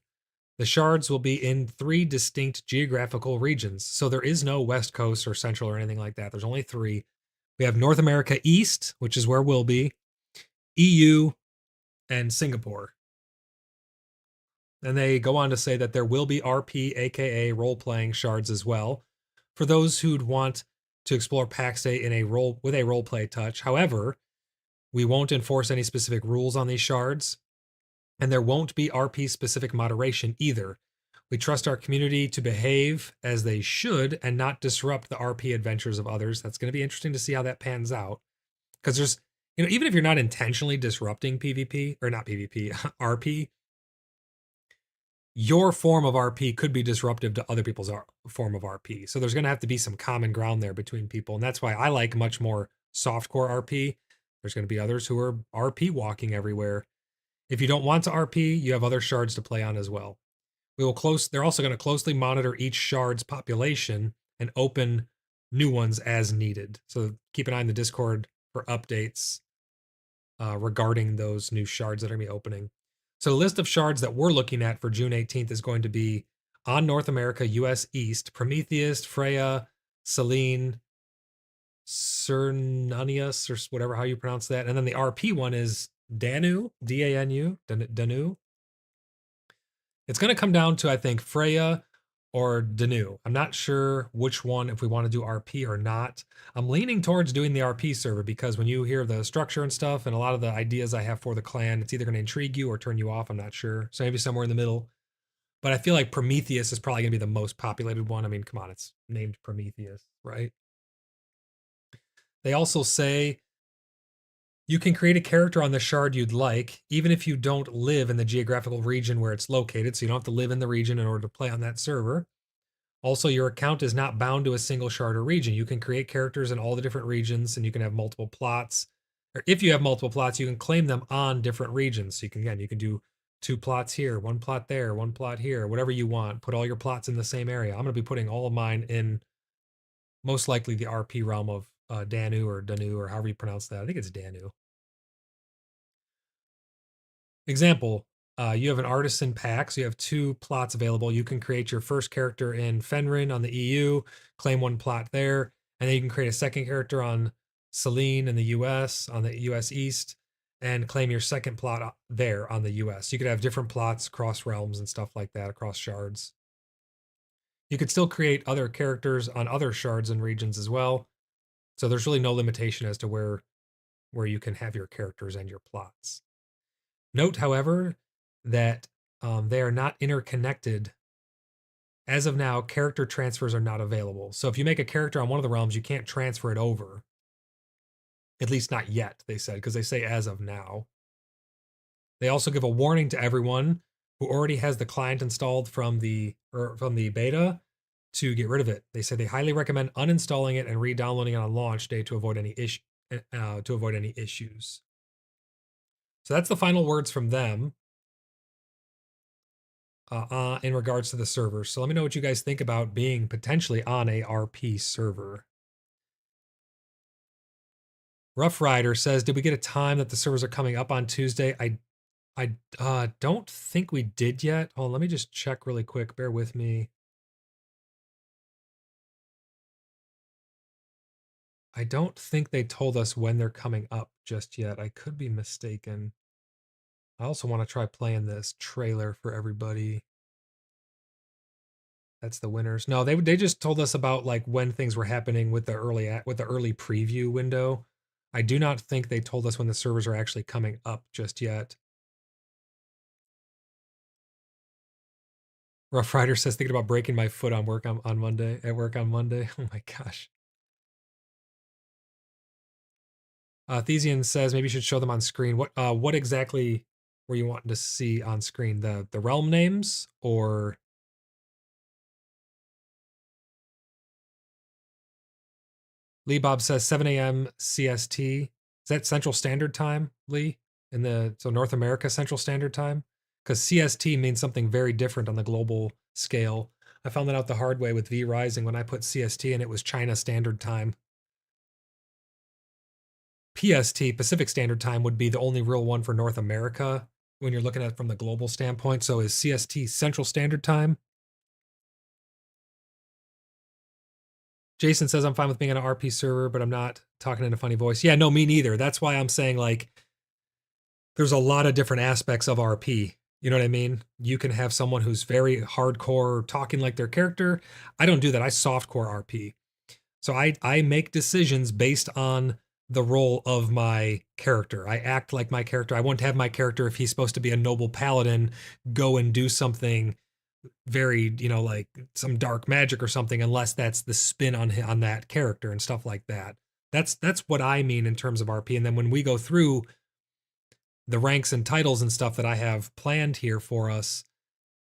The shards will be in 3 distinct geographical regions. So there is no West Coast or Central or anything like that. There's only 3. We have North America East, which is where we'll be, EU, and Singapore. And they go on to say that there will be RP, aka role-playing shards as well, for those who'd want to explore PAX Day with a role-play touch. However, we won't enforce any specific rules on these shards, and there won't be RP-specific moderation either. We trust our community to behave as they should and not disrupt the RP adventures of others. That's going to be interesting to see how that pans out. Because there's, even if you're not intentionally disrupting PvP, or not PvP, RP, your form of RP could be disruptive to other people's form of RP. So there's going to have to be some common ground there between people. And that's why I like much more softcore RP. There's going to be others who are RP walking everywhere. If you don't want to RP, you have other shards to play on as well. They're also going to closely monitor each shard's population and open new ones as needed. So keep an eye on the Discord for updates regarding those new shards that are going to be opening. So the list of shards that we're looking at for June 18th is going to be on North America, US East, Prometheus, Freya, Selene, Cernunius, or whatever how you pronounce that. And then the RP one is Danu, D-A-N-U, Danu. It's going to come down to, I think, Freya or Danu. I'm not sure which one, if we want to do RP or not. I'm leaning towards doing the RP server because when you hear the structure and stuff and a lot of the ideas I have for the clan, it's either going to intrigue you or turn you off. I'm not sure. So maybe somewhere in the middle. But I feel like Prometheus is probably going to be the most populated one. I mean, come on, it's named Prometheus, right? They also say you can create a character on the shard you'd like, even if you don't live in the geographical region where it's located, so you don't have to live in the region in order to play on that server. Also, your account is not bound to a single shard or region. You can create characters in all the different regions, and you can have multiple plots. Or if you have multiple plots, you can claim them on different regions. So you can do 2 plots here, 1 plot there, 1 plot here, whatever you want. Put all your plots in the same area. I'm going to be putting all of mine in most likely the RP realm of Danu or however you pronounce that. I think it's Danu. Example, you have an artisan pack, so you have 2 plots available. You can create your first character in Fenrin on the EU, claim 1 plot there, and then you can create a second character on Selene in the US, on the US East, and claim your second plot there on the US. You could have different plots across realms and stuff like that, across shards. You could still create other characters on other shards and regions as well. So there's really no limitation as to where you can have your characters and your plots. Note, however, that they are not interconnected. As of now, character transfers are not available. So if you make a character on one of the realms, you can't transfer it over. At least not yet, they said, because they say as of now. They also give a warning to everyone who already has the client installed from the beta to get rid of it. They say they highly recommend uninstalling it and re-downloading it on launch day to avoid any issues. So that's the final words from them in regards to the server. So let me know what you guys think about being potentially on a RP server. Rough Rider says, did we get a time that the servers are coming up on Tuesday? I don't think we did yet. Oh, let me just check really quick. Bear with me. I don't think they told us when they're coming up just yet. I could be mistaken. I also want to try playing this trailer for everybody. That's the winners. No, they just told us about like when things were happening with the early preview window. I do not think they told us when the servers are actually coming up just yet. Rough Rider says thinking about breaking my foot on work on Monday. Oh my gosh. Thesian says maybe you should show them on screen. What exactly were you wanting to see on screen? The realm names or Lee Bob says 7 a.m. CST. Is that Central Standard Time, Lee? So North America Central Standard Time? Because CST means something very different on the global scale. I found that out the hard way with V Rising when I put CST and it was China Standard Time. PST, Pacific Standard Time, would be the only real one for North America when you're looking at it from the global standpoint. So is CST Central Standard Time? Jason says, I'm fine with being on an RP server, but I'm not talking in a funny voice. Yeah, no, me neither. That's why I'm saying, like, there's a lot of different aspects of RP. You know what I mean? You can have someone who's very hardcore talking like their character. I don't do that. I softcore RP. So I make decisions based on the role of my character. I act like my character. I won't have my character, if he's supposed to be a noble paladin, go and do something very, like some dark magic or something, unless that's the spin on that character and stuff like that. That's what I mean in terms of RP. And then when we go through the ranks and titles and stuff that I have planned here for us,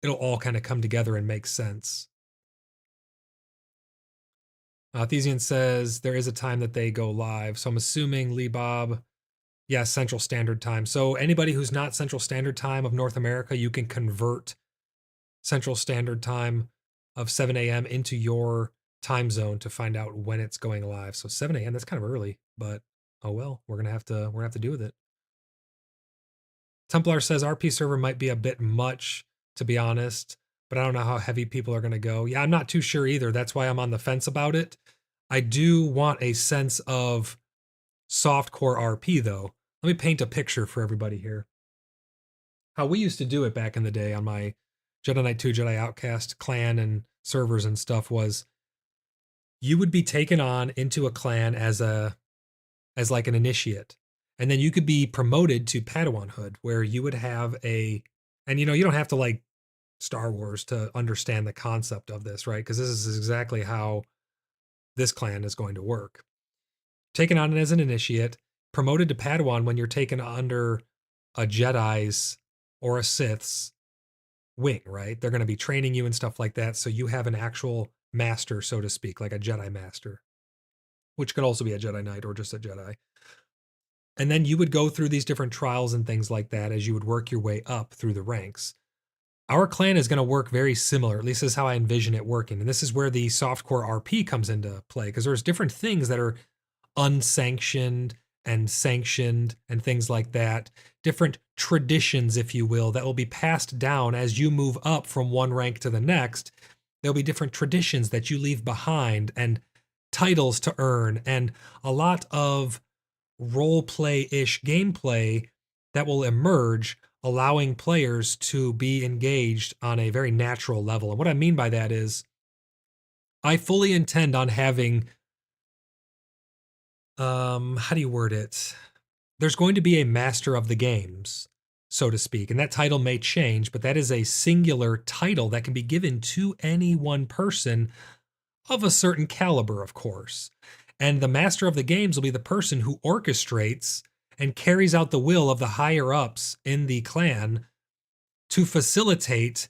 it'll all kind of come together and make sense. Thesian says there is a time that they go live. So I'm assuming Lee Bob Yeah, Central Standard Time. So anybody who's not Central Standard Time of North America, you can convert Central Standard Time of 7 a.m. into your time zone to find out when it's going live. So 7 a.m. that's kind of early, but oh well, we're gonna have to deal with it. Templar says RP server might be a bit much, to be honest, but I don't know how heavy people are gonna go. Yeah, I'm not too sure either. That's why I'm on the fence about it. I do want a sense of softcore RP though. Let me paint a picture for everybody here. How we used to do it back in the day on my Jedi Knight 2, Jedi Outcast clan and servers and stuff was you would be taken on into a clan as like an initiate. And then you could be promoted to Padawanhood where you would have and you don't have to like Star Wars to understand the concept of this, right? Because this is exactly how this clan is going to work. Taken on as an initiate, promoted to Padawan when you're taken under a Jedi's or a Sith's wing, right? They're going to be training you and stuff like that. So you have an actual master, so to speak, like a Jedi master, which could also be a Jedi Knight or just a Jedi. And then you would go through these different trials and things like that as you would work your way up through the ranks. Our clan is going to work very similar, at least this is how I envision it working. And this is where the softcore RP comes into play, because there's different things that are unsanctioned and sanctioned and things like that. Different traditions, if you will, that will be passed down as you move up from one rank to the next. There'll be different traditions that you leave behind and titles to earn and a lot of role play-ish gameplay that will emerge, allowing players to be engaged on a very natural level. And what I mean by that is I fully intend on having how do you word it? There's going to be a master of the games, so to speak, and that title may change, but that is a singular title that can be given to any one person of a certain caliber, of course. And the master of the games will be the person who orchestrates and carries out the will of the higher ups in the clan to facilitate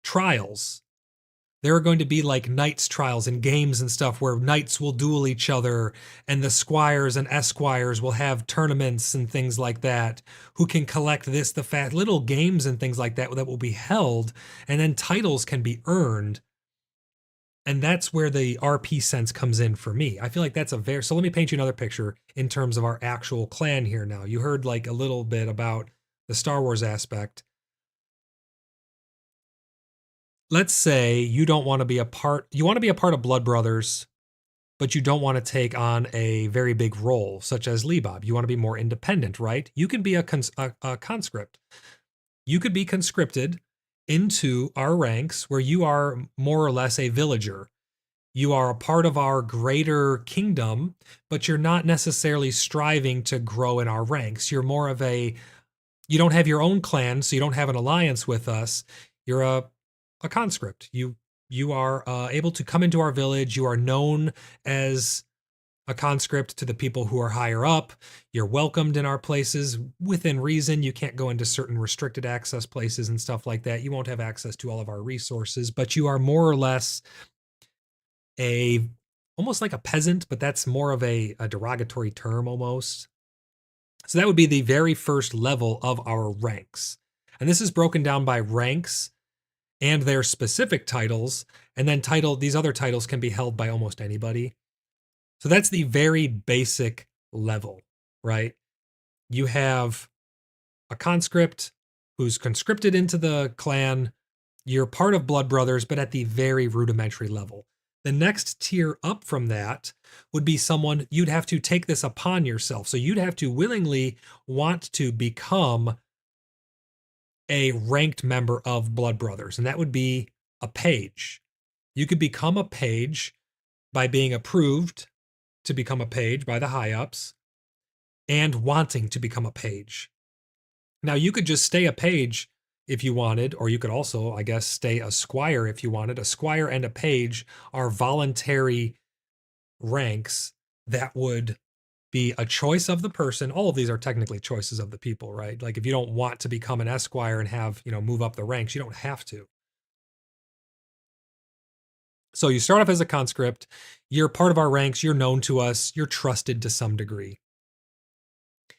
trials. There are going to be like knights trials and games and stuff where knights will duel each other and the squires and esquires will have tournaments and things like that who can collect this, the fat little games and things like that that will be held, and then titles can be earned. And that's where the RP sense comes in for me. I feel like that's so let me paint you another picture in terms of our actual clan here now. You heard like a little bit about the Star Wars aspect. Let's say you don't want to be you want to be a part of BloodBrothers, but you don't want to take on a very big role, such as Libob. You want to be more independent, right? You can be a conscript. You could be conscripted into our ranks where you are more or less a villager. You are a part of our greater kingdom, but you're not necessarily striving to grow in our ranks. You're more of you don't have your own clan, so you don't have an alliance with us. You're a conscript. You are able to come into our village. You are known as a conscript to the people who are higher up. You're welcomed in our places within reason. You can't go into certain restricted access places and stuff like that. You won't have access to all of our resources, but you are more or less almost like a peasant, but that's more of a derogatory term almost. So that would be the very first level of our ranks. And this is broken down by ranks and their specific titles, and then these other titles can be held by almost anybody. So that's the very basic level, right? You have a conscript who's conscripted into the clan. You're part of BloodBrothers, but at the very rudimentary level. The next tier up from that would be someone you'd have to take this upon yourself. So you'd have to willingly want to become a ranked member of BloodBrothers, and that would be a page. You could become a page by being approved to become a page by the high-ups and wanting to become a page. Now, you could just stay a page if you wanted, or you could also, I guess, stay a squire if you wanted. A squire and a page are voluntary ranks that would be a choice of the person. All of these are technically choices of the people, right? Like if you don't want to become an esquire and have, move up the ranks, you don't have to. So you start off as a conscript, you're part of our ranks, you're known to us, you're trusted to some degree.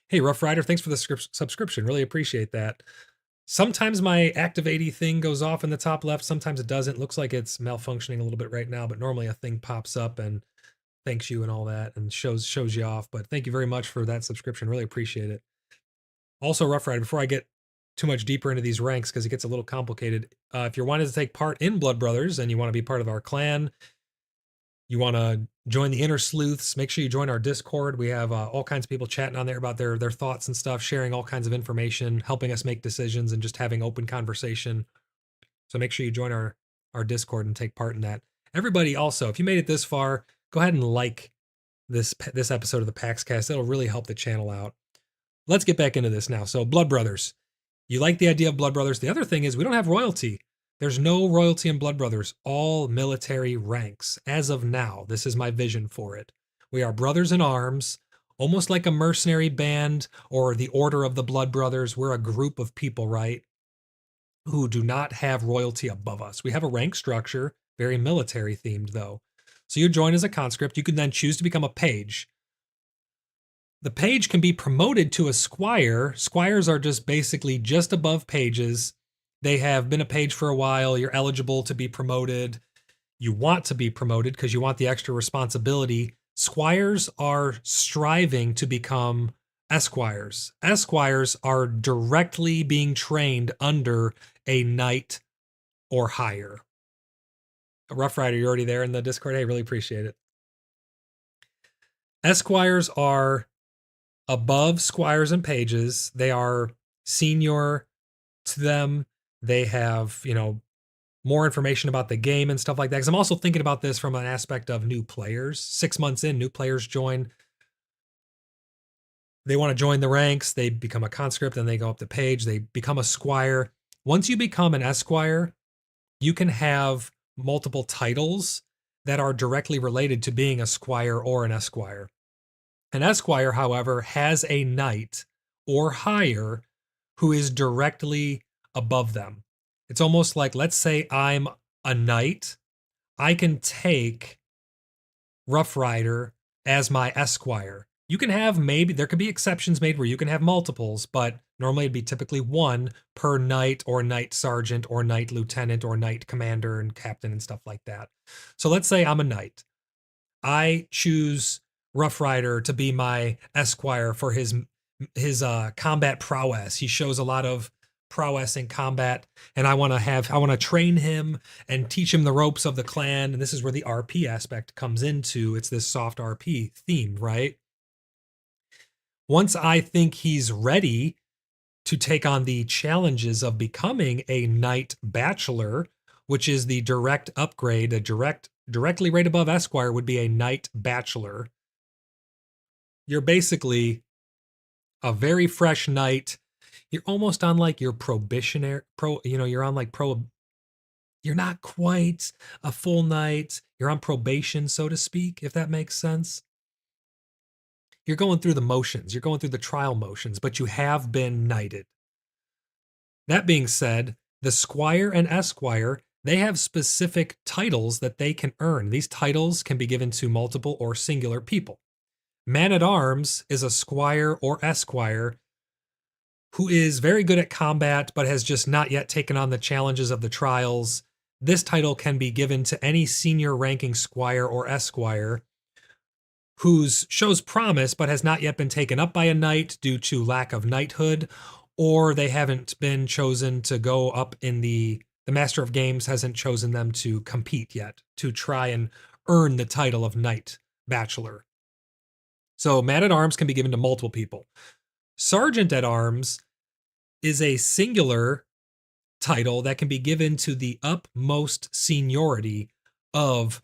Hey, Rough Rider, thanks for the subscription. Really appreciate that. Sometimes my activate thing goes off in the top left. Sometimes it doesn't. Looks like it's malfunctioning a little bit right now, but normally a thing pops up and thanks you and all that and shows you off. But thank you very much for that subscription. Really appreciate it. Also, Rough Rider, before I get too much deeper into these ranks, because it gets a little complicated, if you're wanting to take part in Blood Brothers and you want to be part of our clan, you want to join the Inner Sleuths, make sure you join our Discord. We have all kinds of people chatting on there about their thoughts and stuff, sharing all kinds of information, helping us make decisions, and just having open conversation. So make sure you join our Discord and take part in that. Everybody also, if you made it this far, go ahead and like this episode of the PaxCast. It'll really help the channel out. Let's get back into this now. So Blood Brothers. You like the idea of Blood Brothers. The other thing is we don't have royalty. There's no royalty in Blood Brothers, all military ranks. As of now, this is my vision for it. We are brothers in arms, almost like a mercenary band or the Order of the Blood Brothers. We're a group of people, right, who do not have royalty above us. We have a rank structure, very military themed though. So you join as a conscript. You can then choose to become a page. The page can be promoted to a squire. Squires are just basically just above pages. They have been a page for a while. You're eligible to be promoted. You want to be promoted because you want the extra responsibility. Squires are striving to become esquires. Esquires are directly being trained under a knight or higher. Rough Rider, you're already there in the Discord. Hey, really appreciate it. Esquires are above squires and pages. They are senior to them. They have, more information about the game and stuff like that. Because I'm also thinking about this from an aspect of new players. 6 months in, new players join. They want to join the ranks. They become a conscript, and they go up the page. They become a squire. Once you become an esquire, you can have multiple titles that are directly related to being a squire or an esquire. An esquire, however, has a knight or higher who is directly above them. It's almost like, let's say I'm a knight. I can take Rough Rider as my esquire. You can have there could be exceptions made where you can have multiples, but normally it'd be typically one per knight or knight sergeant or knight lieutenant or knight commander and captain and stuff like that. So let's say I'm a knight. I choose Rough Rider to be my esquire for his combat prowess. He shows a lot of prowess in combat, and I want to train him and teach him the ropes of the clan. And this is where the RP aspect comes into. It's this soft RP theme, right? Once I think he's ready to take on the challenges of becoming a knight bachelor, which is the direct upgrade, directly right above esquire would be a knight bachelor. You're basically a very fresh knight. You're almost on like your probationary you're on like you're not quite a full knight. You're on probation, so to speak, if that makes sense. You're going through the motions. You're going through the trial motions, but you have been knighted. That being said, the squire and esquire, they have specific titles that they can earn. These titles can be given to multiple or singular people. Man-at-Arms is a squire or esquire who is very good at combat, but has just not yet taken on the challenges of the trials. This title can be given to any senior ranking squire or esquire who shows promise, but has not yet been taken up by a knight due to lack of knighthood, or they haven't been chosen to go up in the Master of Games hasn't chosen them to compete yet, to try and earn the title of Knight Bachelor. So Man-at-Arms can be given to multiple people. Sergeant-at-Arms is a singular title that can be given to the utmost seniority of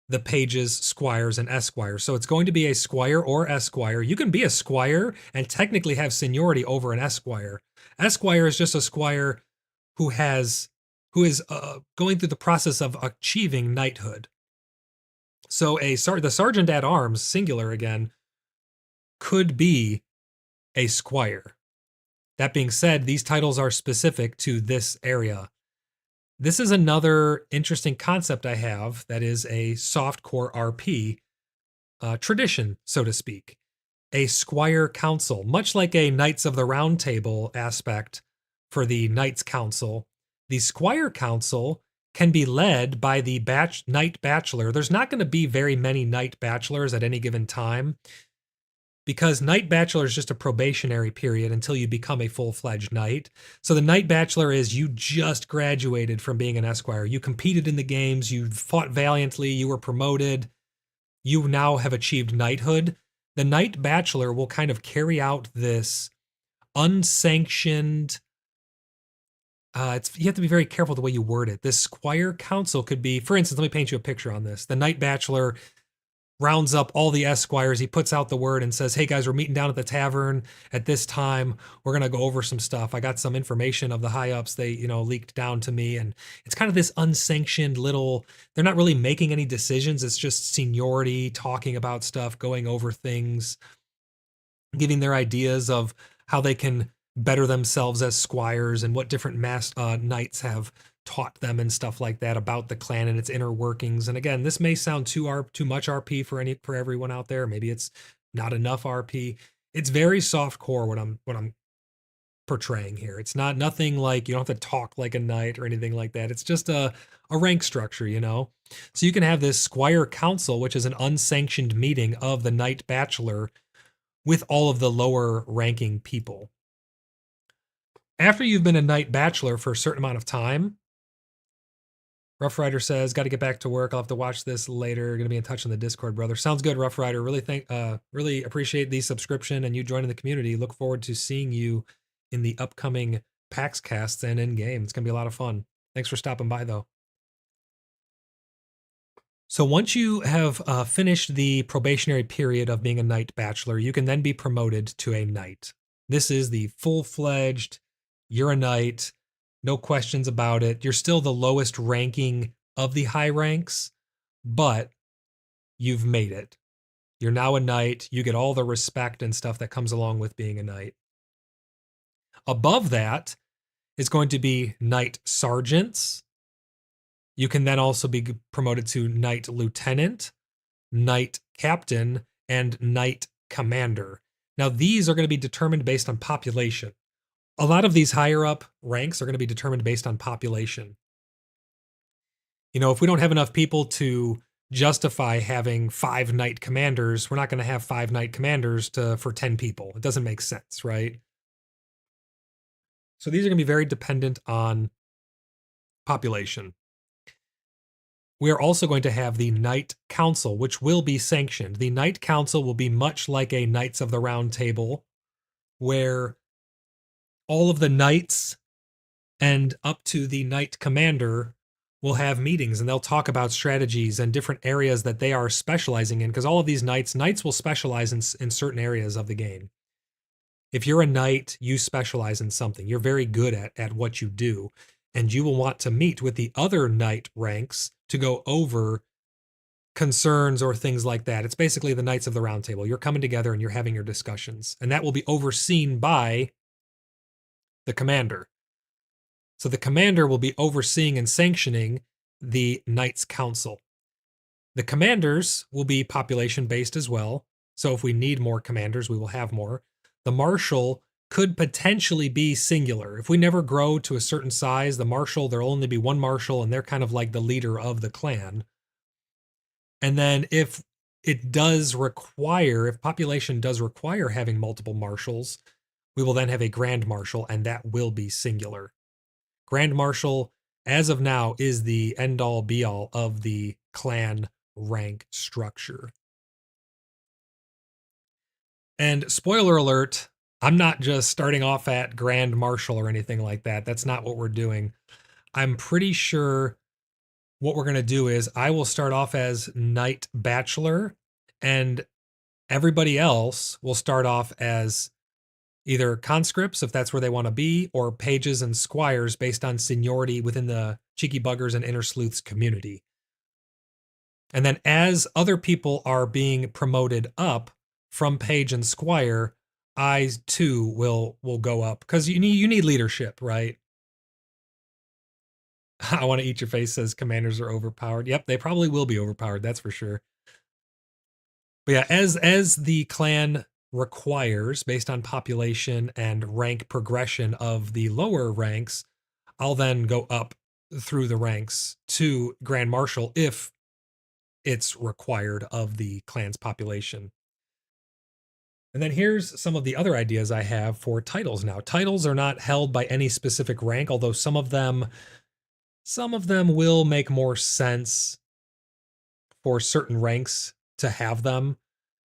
the pages, squires, and esquires. So it's going to be a squire or esquire. You can be a squire and technically have seniority over an esquire. Esquire is just a squire who is going through the process of achieving knighthood. So the sergeant-at-arms, singular again, could be a squire. That being said, these titles are specific to this area. This is another interesting concept I have that is a softcore RP tradition, so to speak. a Squire Council, much like a Knights of the Round Table aspect for the Knights Council. The Squire Council can be led by the Knight Bachelor. There's not going to be very many Knight Bachelors at any given time, because Knight Bachelor is just a probationary period until you become a full-fledged knight. So the Knight Bachelor is you just graduated from being an Esquire. You competed in the games, you fought valiantly, you were promoted, you now have achieved knighthood. The Knight Bachelor will kind of carry out this unsanctioned, you have to be very careful the way you word it. This Squire Council could be, for instance, let me paint you a picture on this. The Knight Bachelor rounds up all the Esquires. He puts out the word and says, hey guys, we're meeting down at the tavern at this time. We're going to go over some stuff. I got some information of the high ups. They, leaked down to me. And it's kind of this unsanctioned little, they're not really making any decisions. It's just seniority, talking about stuff, going over things, giving their ideas of how they can better themselves as squires and what different knights have taught them and stuff like that about the clan and its inner workings. And again, this may sound too much RP for everyone out there. Maybe it's not enough RP. It's very soft core what I'm portraying here. It's nothing like, you don't have to talk like a knight or anything like that. It's just a rank structure, So you can have this Squire Council, which is an unsanctioned meeting of the Knight Bachelor with all of the lower ranking people. After you've been a Knight Bachelor for a certain amount of time, Rough Rider says, got to get back to work. I'll have to watch this later. Going to be in touch on the Discord, brother. Sounds good, Rough Rider. Really appreciate the subscription and you joining the community. Look forward to seeing you in the upcoming PaxCasts and in game. It's going to be a lot of fun. Thanks for stopping by, though. So once you have finished the probationary period of being a Knight Bachelor, you can then be promoted to a Knight. This is the full-fledged, you're a Knight, no questions about it. You're still the lowest ranking of the high ranks, but you've made it. You're now a Knight. You get all the respect and stuff that comes along with being a Knight. Above that is going to be Knight Sergeants. You can then also be promoted to Knight Lieutenant, Knight Captain, and Knight Commander. Now, these are going to be determined based on population. A lot of these higher up ranks are going to be determined based on population. If we don't have enough people to justify having 5 Knight Commanders, we're not going to have 5 Knight Commanders for 10 people. It doesn't make sense, right? So these are going to be very dependent on population. We are also going to have the Knight Council, which will be sanctioned. The Knight Council will be much like a Knights of the Round Table, where all of the knights and up to the Knight Commander will have meetings and they'll talk about strategies and different areas that they are specializing in, because all of these knights will specialize in certain areas of the game. If you're a knight, you specialize in something. You're very good at what you do, and you will want to meet with the other knight ranks to go over concerns or things like that. It's basically the Knights of the Round Table. You're coming together and you're having your discussions, and that will be overseen by the commander. So the commander will be overseeing and sanctioning the Knights Council. The commanders will be population-based as well. So if we need more commanders, we will have more. The marshal could potentially be singular. If we never grow to a certain size, the marshal, there'll only be one marshal, and they're kind of like the leader of the clan. And then if population does require having multiple marshals, we will then have a Grand Marshal, and that will be singular. Grand Marshal, as of now, is the end-all be-all of the clan rank structure. And spoiler alert, I'm not just starting off at Grand Marshal or anything like that. That's not what we're doing. I'm pretty sure what we're going to do is I will start off as Knight Bachelor, and everybody else will start off as either conscripts, if that's where they want to be, or pages and squires based on seniority within the Cheeky Buggers and Inner Sleuths community. And then as other people are being promoted up from page and squire, I too will go up, because you need leadership, right? I want to eat your face says commanders are overpowered. Yep, they probably will be overpowered, that's for sure. But yeah, as the clan requires, based on population and rank progression of the lower ranks, I'll then go up through the ranks to Grand Marshal if it's required of the clan's population. And then here's some of the other ideas I have for titles now. Titles are not held by any specific rank, although some of them will make more sense for certain ranks to have them.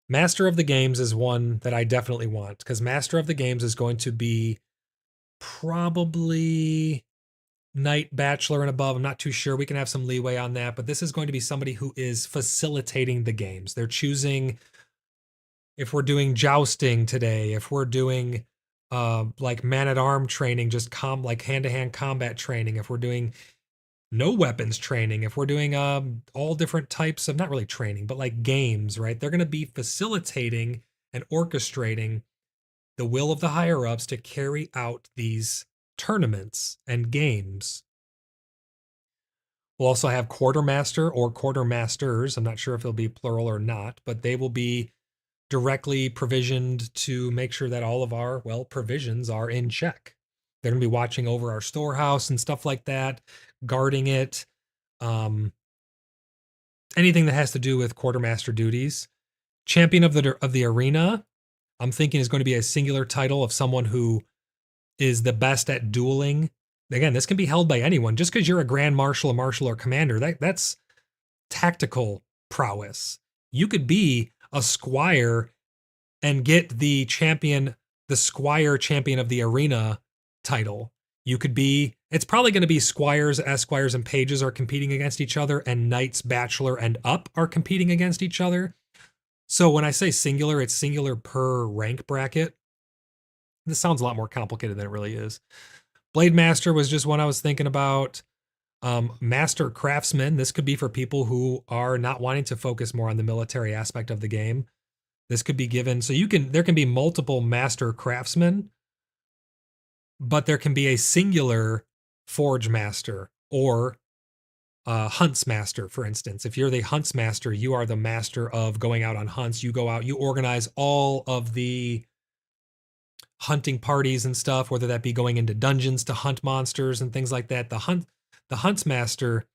Master of the Games is one that I definitely want, because Master of the Games is going to be probably Knight, Bachelor, and above. I'm not too sure. We can have some leeway on that, but this is going to be somebody who is facilitating the games. They're choosing if we're doing jousting today, if we're doing like man-at-arm training, just like hand-to-hand combat training, if we're doing no weapons training, if we're doing all different types of, not really training, but like games, right? They're going to be facilitating and orchestrating the will of the higher ups to carry out these tournaments and games. We'll also have quartermaster or quartermasters. I'm not sure if it'll be plural or not, but they will be directly provisioned to make sure that all of our, well, provisions are in check. They're going to be watching over our storehouse and stuff like that, guarding it. Anything that has to do with quartermaster duties. Champion of the arena, I'm thinking is going to be a singular title of someone who is the best at dueling. Again, this can be held by anyone. Just because you're a grand marshal, a marshal, or commander, that's tactical prowess. You could be a squire and get the squire champion of the arena title. You could be, it's probably going to be squires, esquires, and pages are competing against each other, and knights, bachelor, and up are competing against each other. So when I say singular, it's singular per rank bracket. This sounds a lot more complicated than it really is. Blade Master was just one I was thinking about. Master Craftsman, this could be for people who are not wanting to focus more on the military aspect of the game. This could be given, so there can be multiple Master Craftsmen, but there can be a singular Forge Master or Hunts Master, for instance. If you're the Hunts Master, you are the master of going out on hunts. You go out, you organize all of the hunting parties and stuff, whether that be going into dungeons to hunt monsters and things like that. The Hunts Master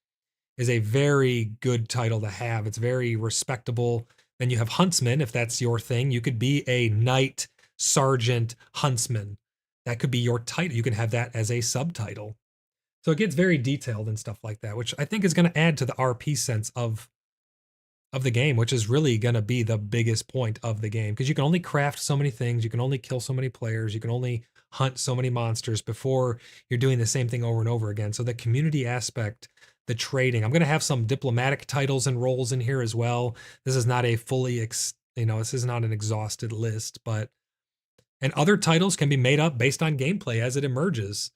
is a very good title to have. It's very respectable. Then you have Huntsman, if that's your thing. You could be a Knight, Sergeant, Huntsman. That could be your title. You can have that as a subtitle. So it gets very detailed and stuff like that, which I think is going to add to the RP sense of the game, which is really going to be the biggest point of the game, because you can only craft so many things, you can only kill so many players, you can only hunt so many monsters before you're doing the same thing over and over again. So the community aspect, the trading, I'm going to have some diplomatic titles and roles in here as well. This is not a fully, this is not an exhausted list, but, and other titles can be made up based on gameplay as it emerges.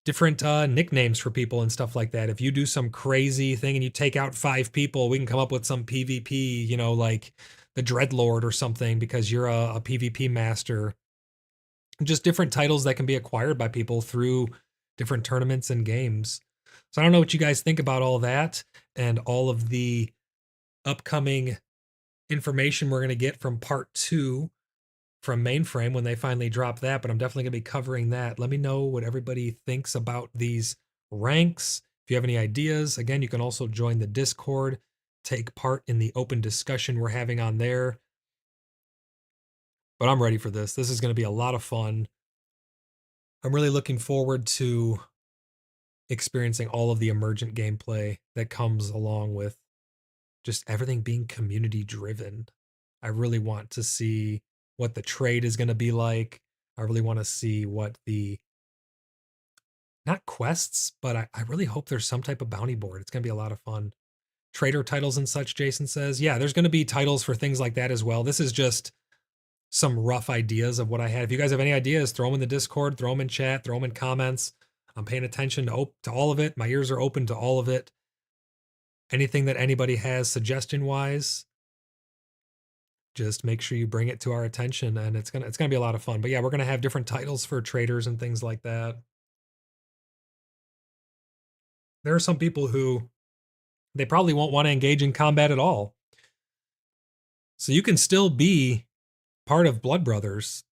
Different nicknames for people and stuff like that. If you do some crazy thing and you take out 5 people, we can come up with some PvP, like the Dreadlord or something, because you're a PvP master. Just different titles that can be acquired by people through different tournaments and games. So I don't know what you guys think about all that and all of the upcoming information we're going to get from part 2 from Mainframe when they finally drop that, but I'm definitely going to be covering that. Let me know what everybody thinks about these ranks. If you have any ideas, again, you can also join the Discord, take part in the open discussion we're having on there. But I'm ready for this. This is going to be a lot of fun. I'm really looking forward to experiencing all of the emergent gameplay that comes along with just everything being community driven. I really want to see what the trade is going to be like. I really want to see what not quests, but I really hope there's some type of bounty board. It's going to be a lot of fun. Trader titles and such, Jason says. Yeah, there's going to be titles for things like that as well. This is just some rough ideas of what I had. If you guys have any ideas, throw them in the Discord, throw them in chat, throw them in comments. I'm paying attention to all of it. My ears are open to all of it. Anything that anybody has suggestion-wise, just make sure you bring it to our attention, and it's gonna be a lot of fun. But yeah, we're gonna have different titles for traders and things like that. There are some people who they probably won't want to engage in combat at all. So you can still be part of Blood Brothers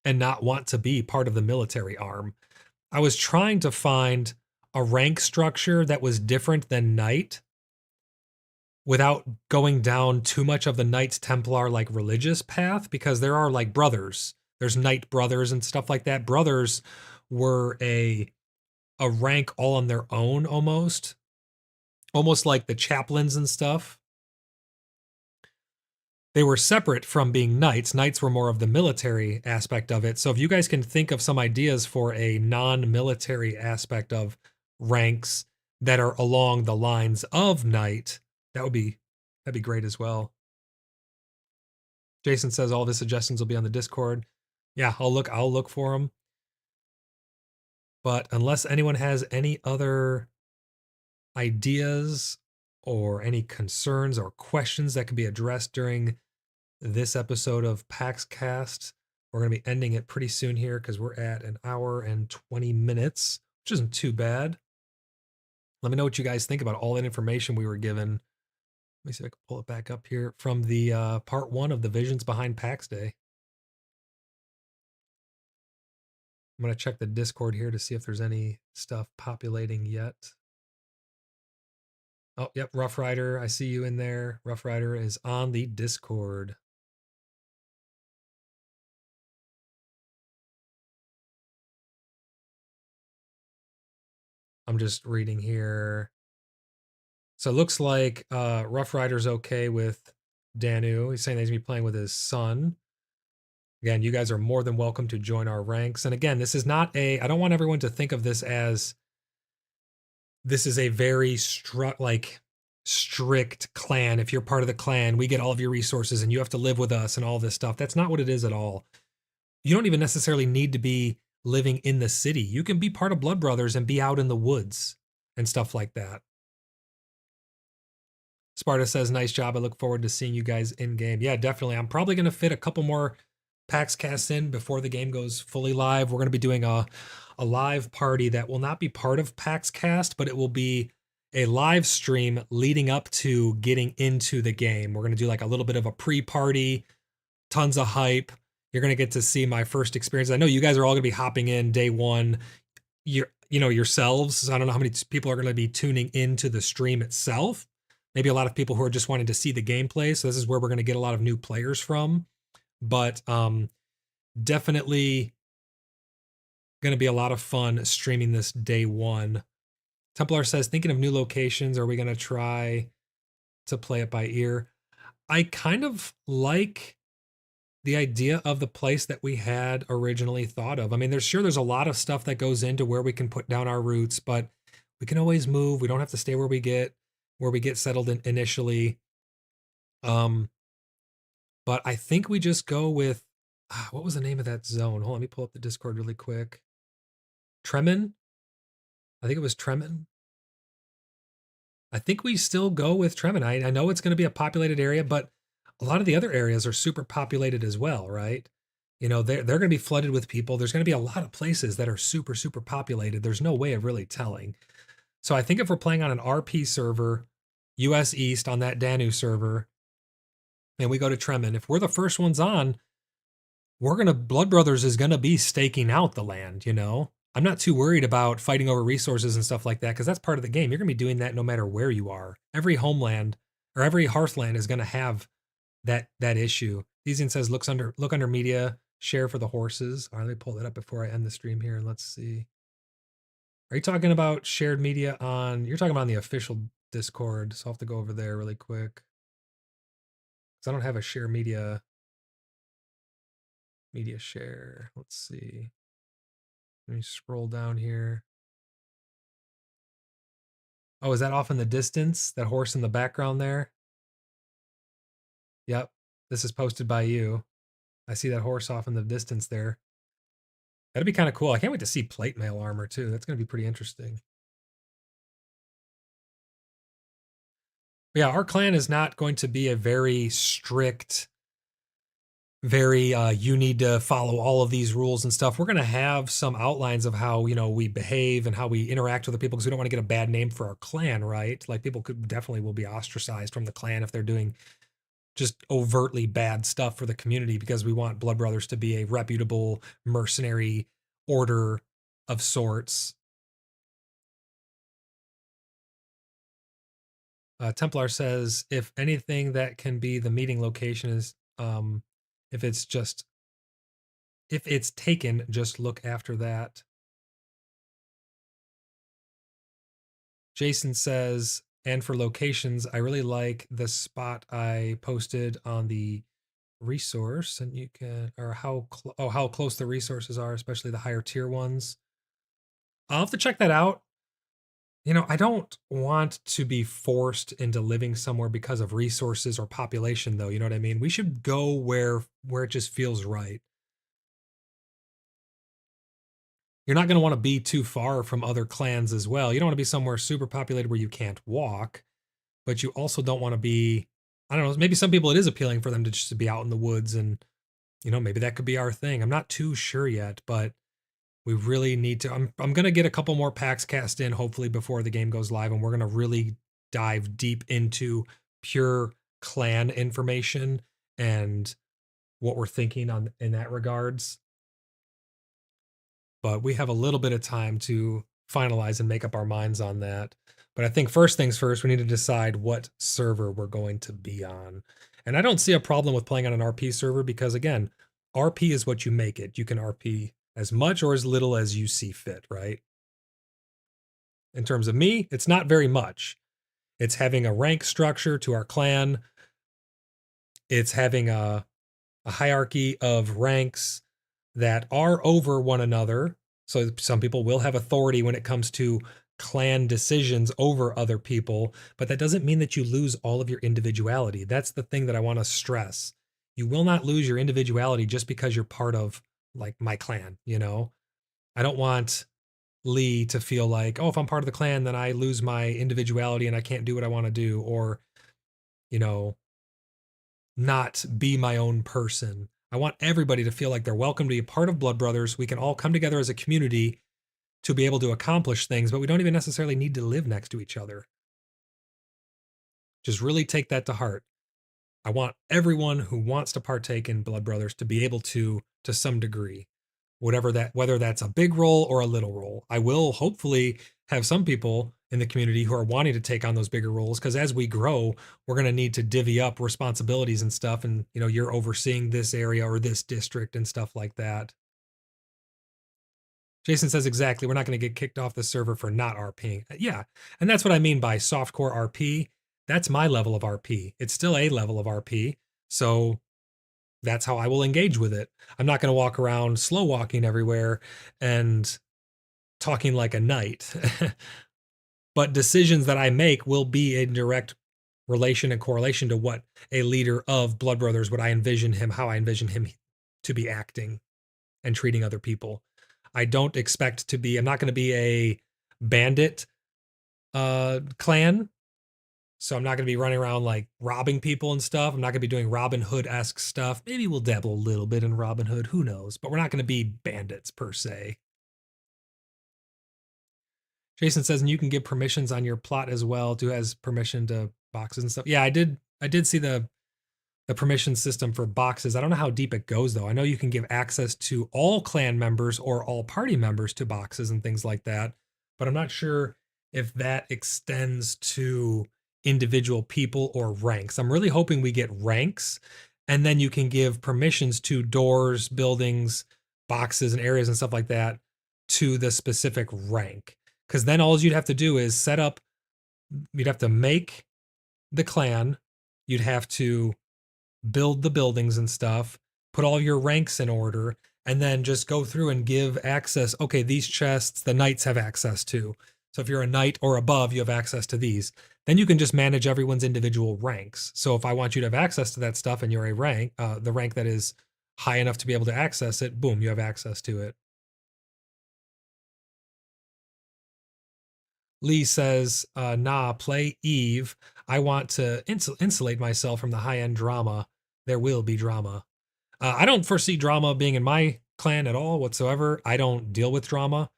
and not want to be part of the military arm. I was trying to find a rank structure that was different than Knight without going down too much of the Knights Templar like religious path, because there are like brothers. There's Knight brothers and stuff like that. Brothers were a rank all on their own almost like the chaplains and stuff. They were separate from being knights. Knights were more of the military aspect of it. So if you guys can think of some ideas for a non-military aspect of ranks that are along the lines of knight, that'd be great as well. Jason says all of his suggestions will be on the Discord. Yeah, I'll look for them. But unless anyone has any other ideas or any concerns or questions that can be addressed during this episode of PaxCast, we're going to be ending it pretty soon here because we're at an hour and 20 minutes, which isn't too bad. Let me know what you guys think about all that information we were given. Let me see if I can pull it back up here from the part 1 of the Visions Behind PAX Day. I'm going to check the Discord here to see if there's any stuff populating yet. Oh, yep, Rough Rider. I see you in there. Rough Rider is on the Discord. I'm just reading here. So it looks like Rough Rider's okay with Danu. He's saying that he's going to be playing with his son. Again, you guys are more than welcome to join our ranks. And again, this is not I don't want everyone to think of this as this is a very strict clan. If you're part of the clan, we get all of your resources and you have to live with us and all this stuff. That's not what it is at all. You don't even necessarily need to be living in the city. You can be part of Blood Brothers and be out in the woods and stuff like that. Sparta says, nice job. I look forward to seeing you guys in game. Yeah, definitely. I'm probably going to fit a couple more PaxCasts in before the game goes fully live. We're going to be doing a live party that will not be part of PaxCast, but it will be a live stream leading up to getting into the game. We're going to do like a little bit of a pre-party, tons of hype. You're going to get to see my first experience. I know you guys are all going to be hopping in day one. Yourselves. I don't know how many people are going to be tuning into the stream itself. Maybe a lot of people who are just wanting to see the gameplay. So this is where we're going to get a lot of new players from. But definitely going to be a lot of fun streaming this day one. Templar says, thinking of new locations, are we going to try to play it by ear? I kind of like the idea of the place that we had originally thought of. I mean, there's a lot of stuff that goes into where we can put down our roots, but we can always move. We don't have to stay where we get settled in initially. But I think we just go with, what was the name of that zone? Hold on, let me pull up the Discord really quick. Tremin? I think it was Tremin. I think we still go with Tremin. I know it's going to be a populated area, but a lot of the other areas are super populated as well, right? They're going to be flooded with people. There's going to be a lot of places that are super, super populated. There's no way of really telling. So I think if we're playing on an RP server, US East on that Danu server, and we go to Tremin, if we're the first ones on, Blood Brothers is going to be staking out the land, I'm not too worried about fighting over resources and stuff like that, because that's part of the game. You're going to be doing that no matter where you are. Every homeland or every hearthland is going to have that issue. Thezian says, look under media, share for the horses. All right, let me pull that up before I end the stream here and let's see. Are you talking about shared media you're talking about on the official Discord, so I'll have to go over there really quick. Because I don't have a share media share. Let's see. Let me scroll down here. Oh, is that off in the distance? That horse in the background there? Yep. This is posted by you. I see that horse off in the distance there. That'd be kind of cool. I can't wait to see plate mail armor too. That's going to be pretty interesting. Yeah, our clan is not going to be a very strict, you need to follow all of these rules and stuff. We're going to have some outlines of how, we behave and how we interact with the people, because we don't want to get a bad name for our clan, right? Like, people will be ostracized from the clan if they're doing just overtly bad stuff for the community because we want Blood Brothers to be a reputable mercenary order of sorts. Templar says, if anything that can be the meeting location is, if it's taken, just look after that. Jason says, and for locations, I really like the spot I posted on the resource, and you can, or how close the resources are, especially the higher tier ones. I'll have to check that out. You know, I don't want to be forced into living somewhere because of resources or population, though. You know what I mean? We should go where it just feels right. You're not going to want to be too far from other clans as well. You don't want to be somewhere super populated where you can't walk, but you also don't want to be, I don't know, maybe some people it is appealing for them to just to be out in the woods, and you know, maybe that could be our thing. I'm not too sure yet, but we really need to. I'm going to get a couple more PaxCast in hopefully before the game goes live, and we're going to really dive deep into pure clan information and what we're thinking on in that regards. But we have a little bit of time to finalize and make up our minds on that. But I think first things first, we need to decide what server we're going to be on. And I don't see a problem with playing on an RP server because, again, RP is what you make it. You can RP as much or as little as you see fit, right? In terms of me, it's not very much. It's having a rank structure to our clan. It's having a hierarchy of ranks that are over one another. So some people will have authority when it comes to clan decisions over other people, but that doesn't mean that you lose all of your individuality. That's the thing that I want to stress. You will not lose your individuality just because you're part of like my clan, you know? I don't want Lee to feel like, oh, if I'm part of the clan, then I lose my individuality and I can't do what I want to do, or, you know, not be my own person. I want everybody to feel like they're welcome to be a part of Blood Brothers. We can all come together as a community to be able to accomplish things, but we don't even necessarily need to live next to each other. Just really take that to heart. I want everyone who wants to partake in Blood Brothers to be able to some degree, whether that's a big role or a little role. I will hopefully have some people in the community who are wanting to take on those bigger roles, because as we grow, we're going to need to divvy up responsibilities and stuff. And, you know, you're overseeing this area or this district and stuff like that. Jason says exactly, we're not going to get kicked off the server for not RPing. Yeah, and that's what I mean by softcore RP. That's my level of RP. It's still a level of RP, so that's how I will engage with it. I'm not going to walk around slow walking everywhere and talking like a knight. But decisions that I make will be in direct relation and correlation to what a leader of Blood Brothers, what I envision him, how I envision him to be acting and treating other people. I don't expect to be, I'm not going to be a bandit clan. So I'm not going to be running around like robbing people and stuff. I'm not going to be doing Robin Hood-esque stuff. Maybe we'll dabble a little bit in Robin Hood, who knows? But we're not going to be bandits per se. Jason says, and you can give permissions on your plot as well. Do has permission to boxes and stuff. Yeah, I did see the permission system for boxes. I don't know how deep it goes though. I know you can give access to all clan members or all party members to boxes and things like that, but I'm not sure if that extends to individual people or ranks. I'm really hoping we get ranks, and then you can give permissions to doors, buildings, boxes, and areas and stuff like that to the specific rank. Because then all you'd have to do is set up, you'd have to make the clan, you'd have to build the buildings and stuff, put all your ranks in order, and then just go through and give access. Okay, these chests the knights have access to. So if you're a knight or above, you have access to these. Then you can just manage everyone's individual ranks. So if I want you to have access to that stuff and you're a rank, the rank that is high enough to be able to access it, boom, you have access to it. Lee says, nah, play Eve. I want to insulate myself from the high-end drama. There will be drama. I don't foresee drama being in my clan at all whatsoever. I don't deal with drama.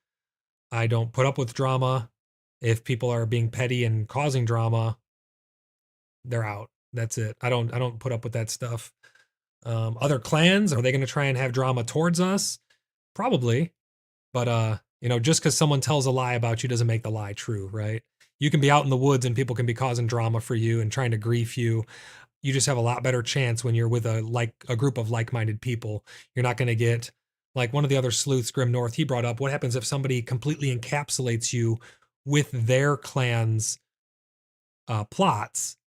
I don't put up with drama. If people are being petty and causing drama, they're out. That's it. I don't put up with that stuff. Other clans, are they going to try and have drama towards us? Probably. But just because someone tells a lie about you doesn't make the lie true, right? You can be out in the woods and people can be causing drama for you and trying to grief you. You just have a lot better chance when you're with a group of like-minded people. You're not going to get, like one of the other sleuths, Grim North, he brought up, what happens if somebody completely encapsulates you with their clan's plots,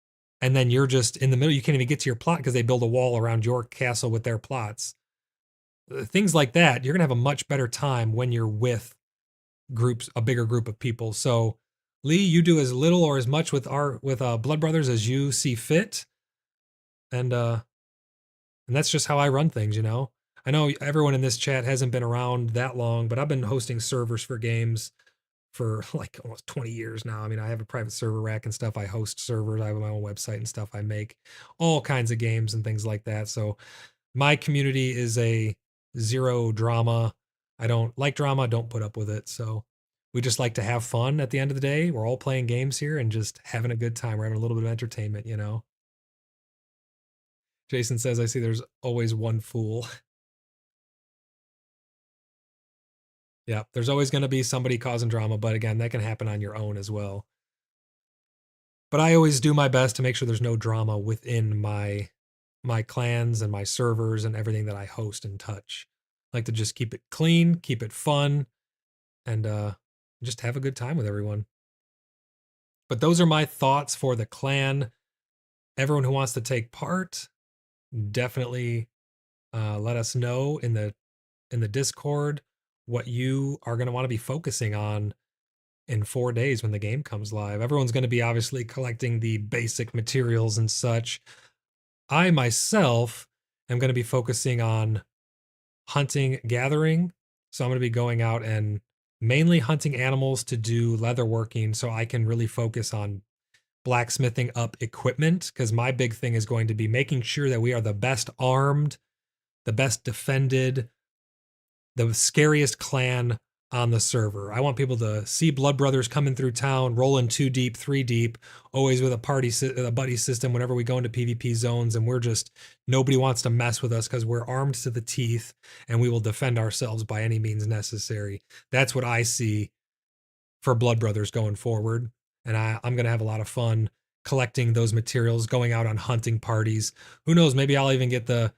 and then you're just in the middle. You can't even get to your plot because they build a wall around your castle with their plots. Things like that, you're gonna have a much better time when you're with a bigger group of people. So Lee, you do as little or as much with Blood Brothers as you see fit, and that's just how I run things. I know everyone in this chat hasn't been around that long, but I've been hosting servers for games for like almost 20 years now. I mean, I have a private server rack and stuff. I host servers. I have my own website and stuff. I make all kinds of games and things like that. So my community is a zero drama. I don't like drama, don't put up with it. So we just like to have fun at the end of the day. We're all playing games here and just having a good time. We're having a little bit of entertainment. Jason says, I see there's always one fool. Yeah, there's always going to be somebody causing drama, but again, that can happen on your own as well. But I always do my best to make sure there's no drama within my clans and my servers and everything that I host and touch. I like to just keep it clean, keep it fun, and just have a good time with everyone. But those are my thoughts for the clan. Everyone who wants to take part, definitely let us know in the Discord what you are going to want to be focusing on in 4 days when the game comes live. Everyone's going to be obviously collecting the basic materials and such. I myself am going to be focusing on hunting, gathering. So I'm going to be going out and mainly hunting animals to do leatherworking so I can really focus on blacksmithing up equipment, because my big thing is going to be making sure that we are the best armed, the best defended, the scariest clan on the server. I want people to see Blood Brothers coming through town, rolling 2 deep, 3 deep, always with a buddy system whenever we go into PvP zones, and nobody wants to mess with us because we're armed to the teeth and we will defend ourselves by any means necessary. That's what I see for Blood Brothers going forward, and I'm going to have a lot of fun collecting those materials, going out on hunting parties. Who knows, maybe I'll even get the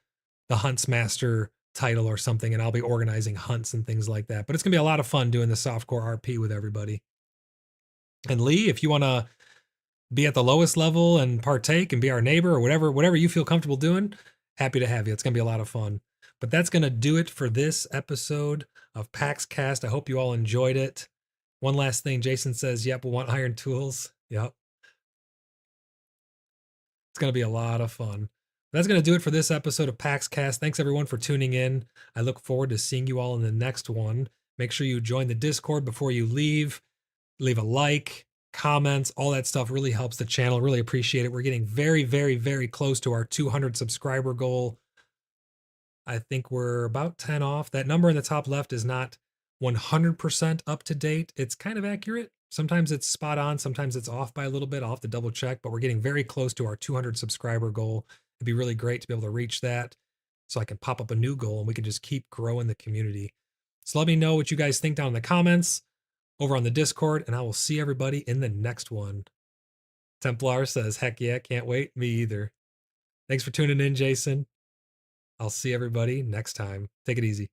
Huntsmaster title or something, and I'll be organizing hunts and things like that. But it's gonna be a lot of fun doing the softcore RP with everybody. And Lee, if you want to be at the lowest level and partake and be our neighbor or whatever you feel comfortable doing, happy to have you. It's gonna be a lot of fun. But that's gonna do it for this episode of PaxCast. I hope you all enjoyed it. One last thing, Jason says, yep, we want iron tools. Yep. It's gonna be a lot of fun. That's going to do it for this episode of PaxCast. Thanks everyone for tuning in. I look forward to seeing you all in the next one. Make sure you join the Discord before you leave. Leave a like, comments, all that stuff really helps the channel. Really appreciate it. We're getting very, very, very close to our 200 subscriber goal. I think we're about 10 off. That number in the top left is not 100% up to date. It's kind of accurate. Sometimes it's spot on. Sometimes it's off by a little bit. I'll have to double check, but we're getting very close to our 200 subscriber goal. It'd be really great to be able to reach that so I can pop up a new goal and we can just keep growing the community. So let me know what you guys think down in the comments over on the Discord, and I will see everybody in the next one. Templar says, heck yeah, can't wait. Me either. Thanks for tuning in, Jason. I'll see everybody next time. Take it easy.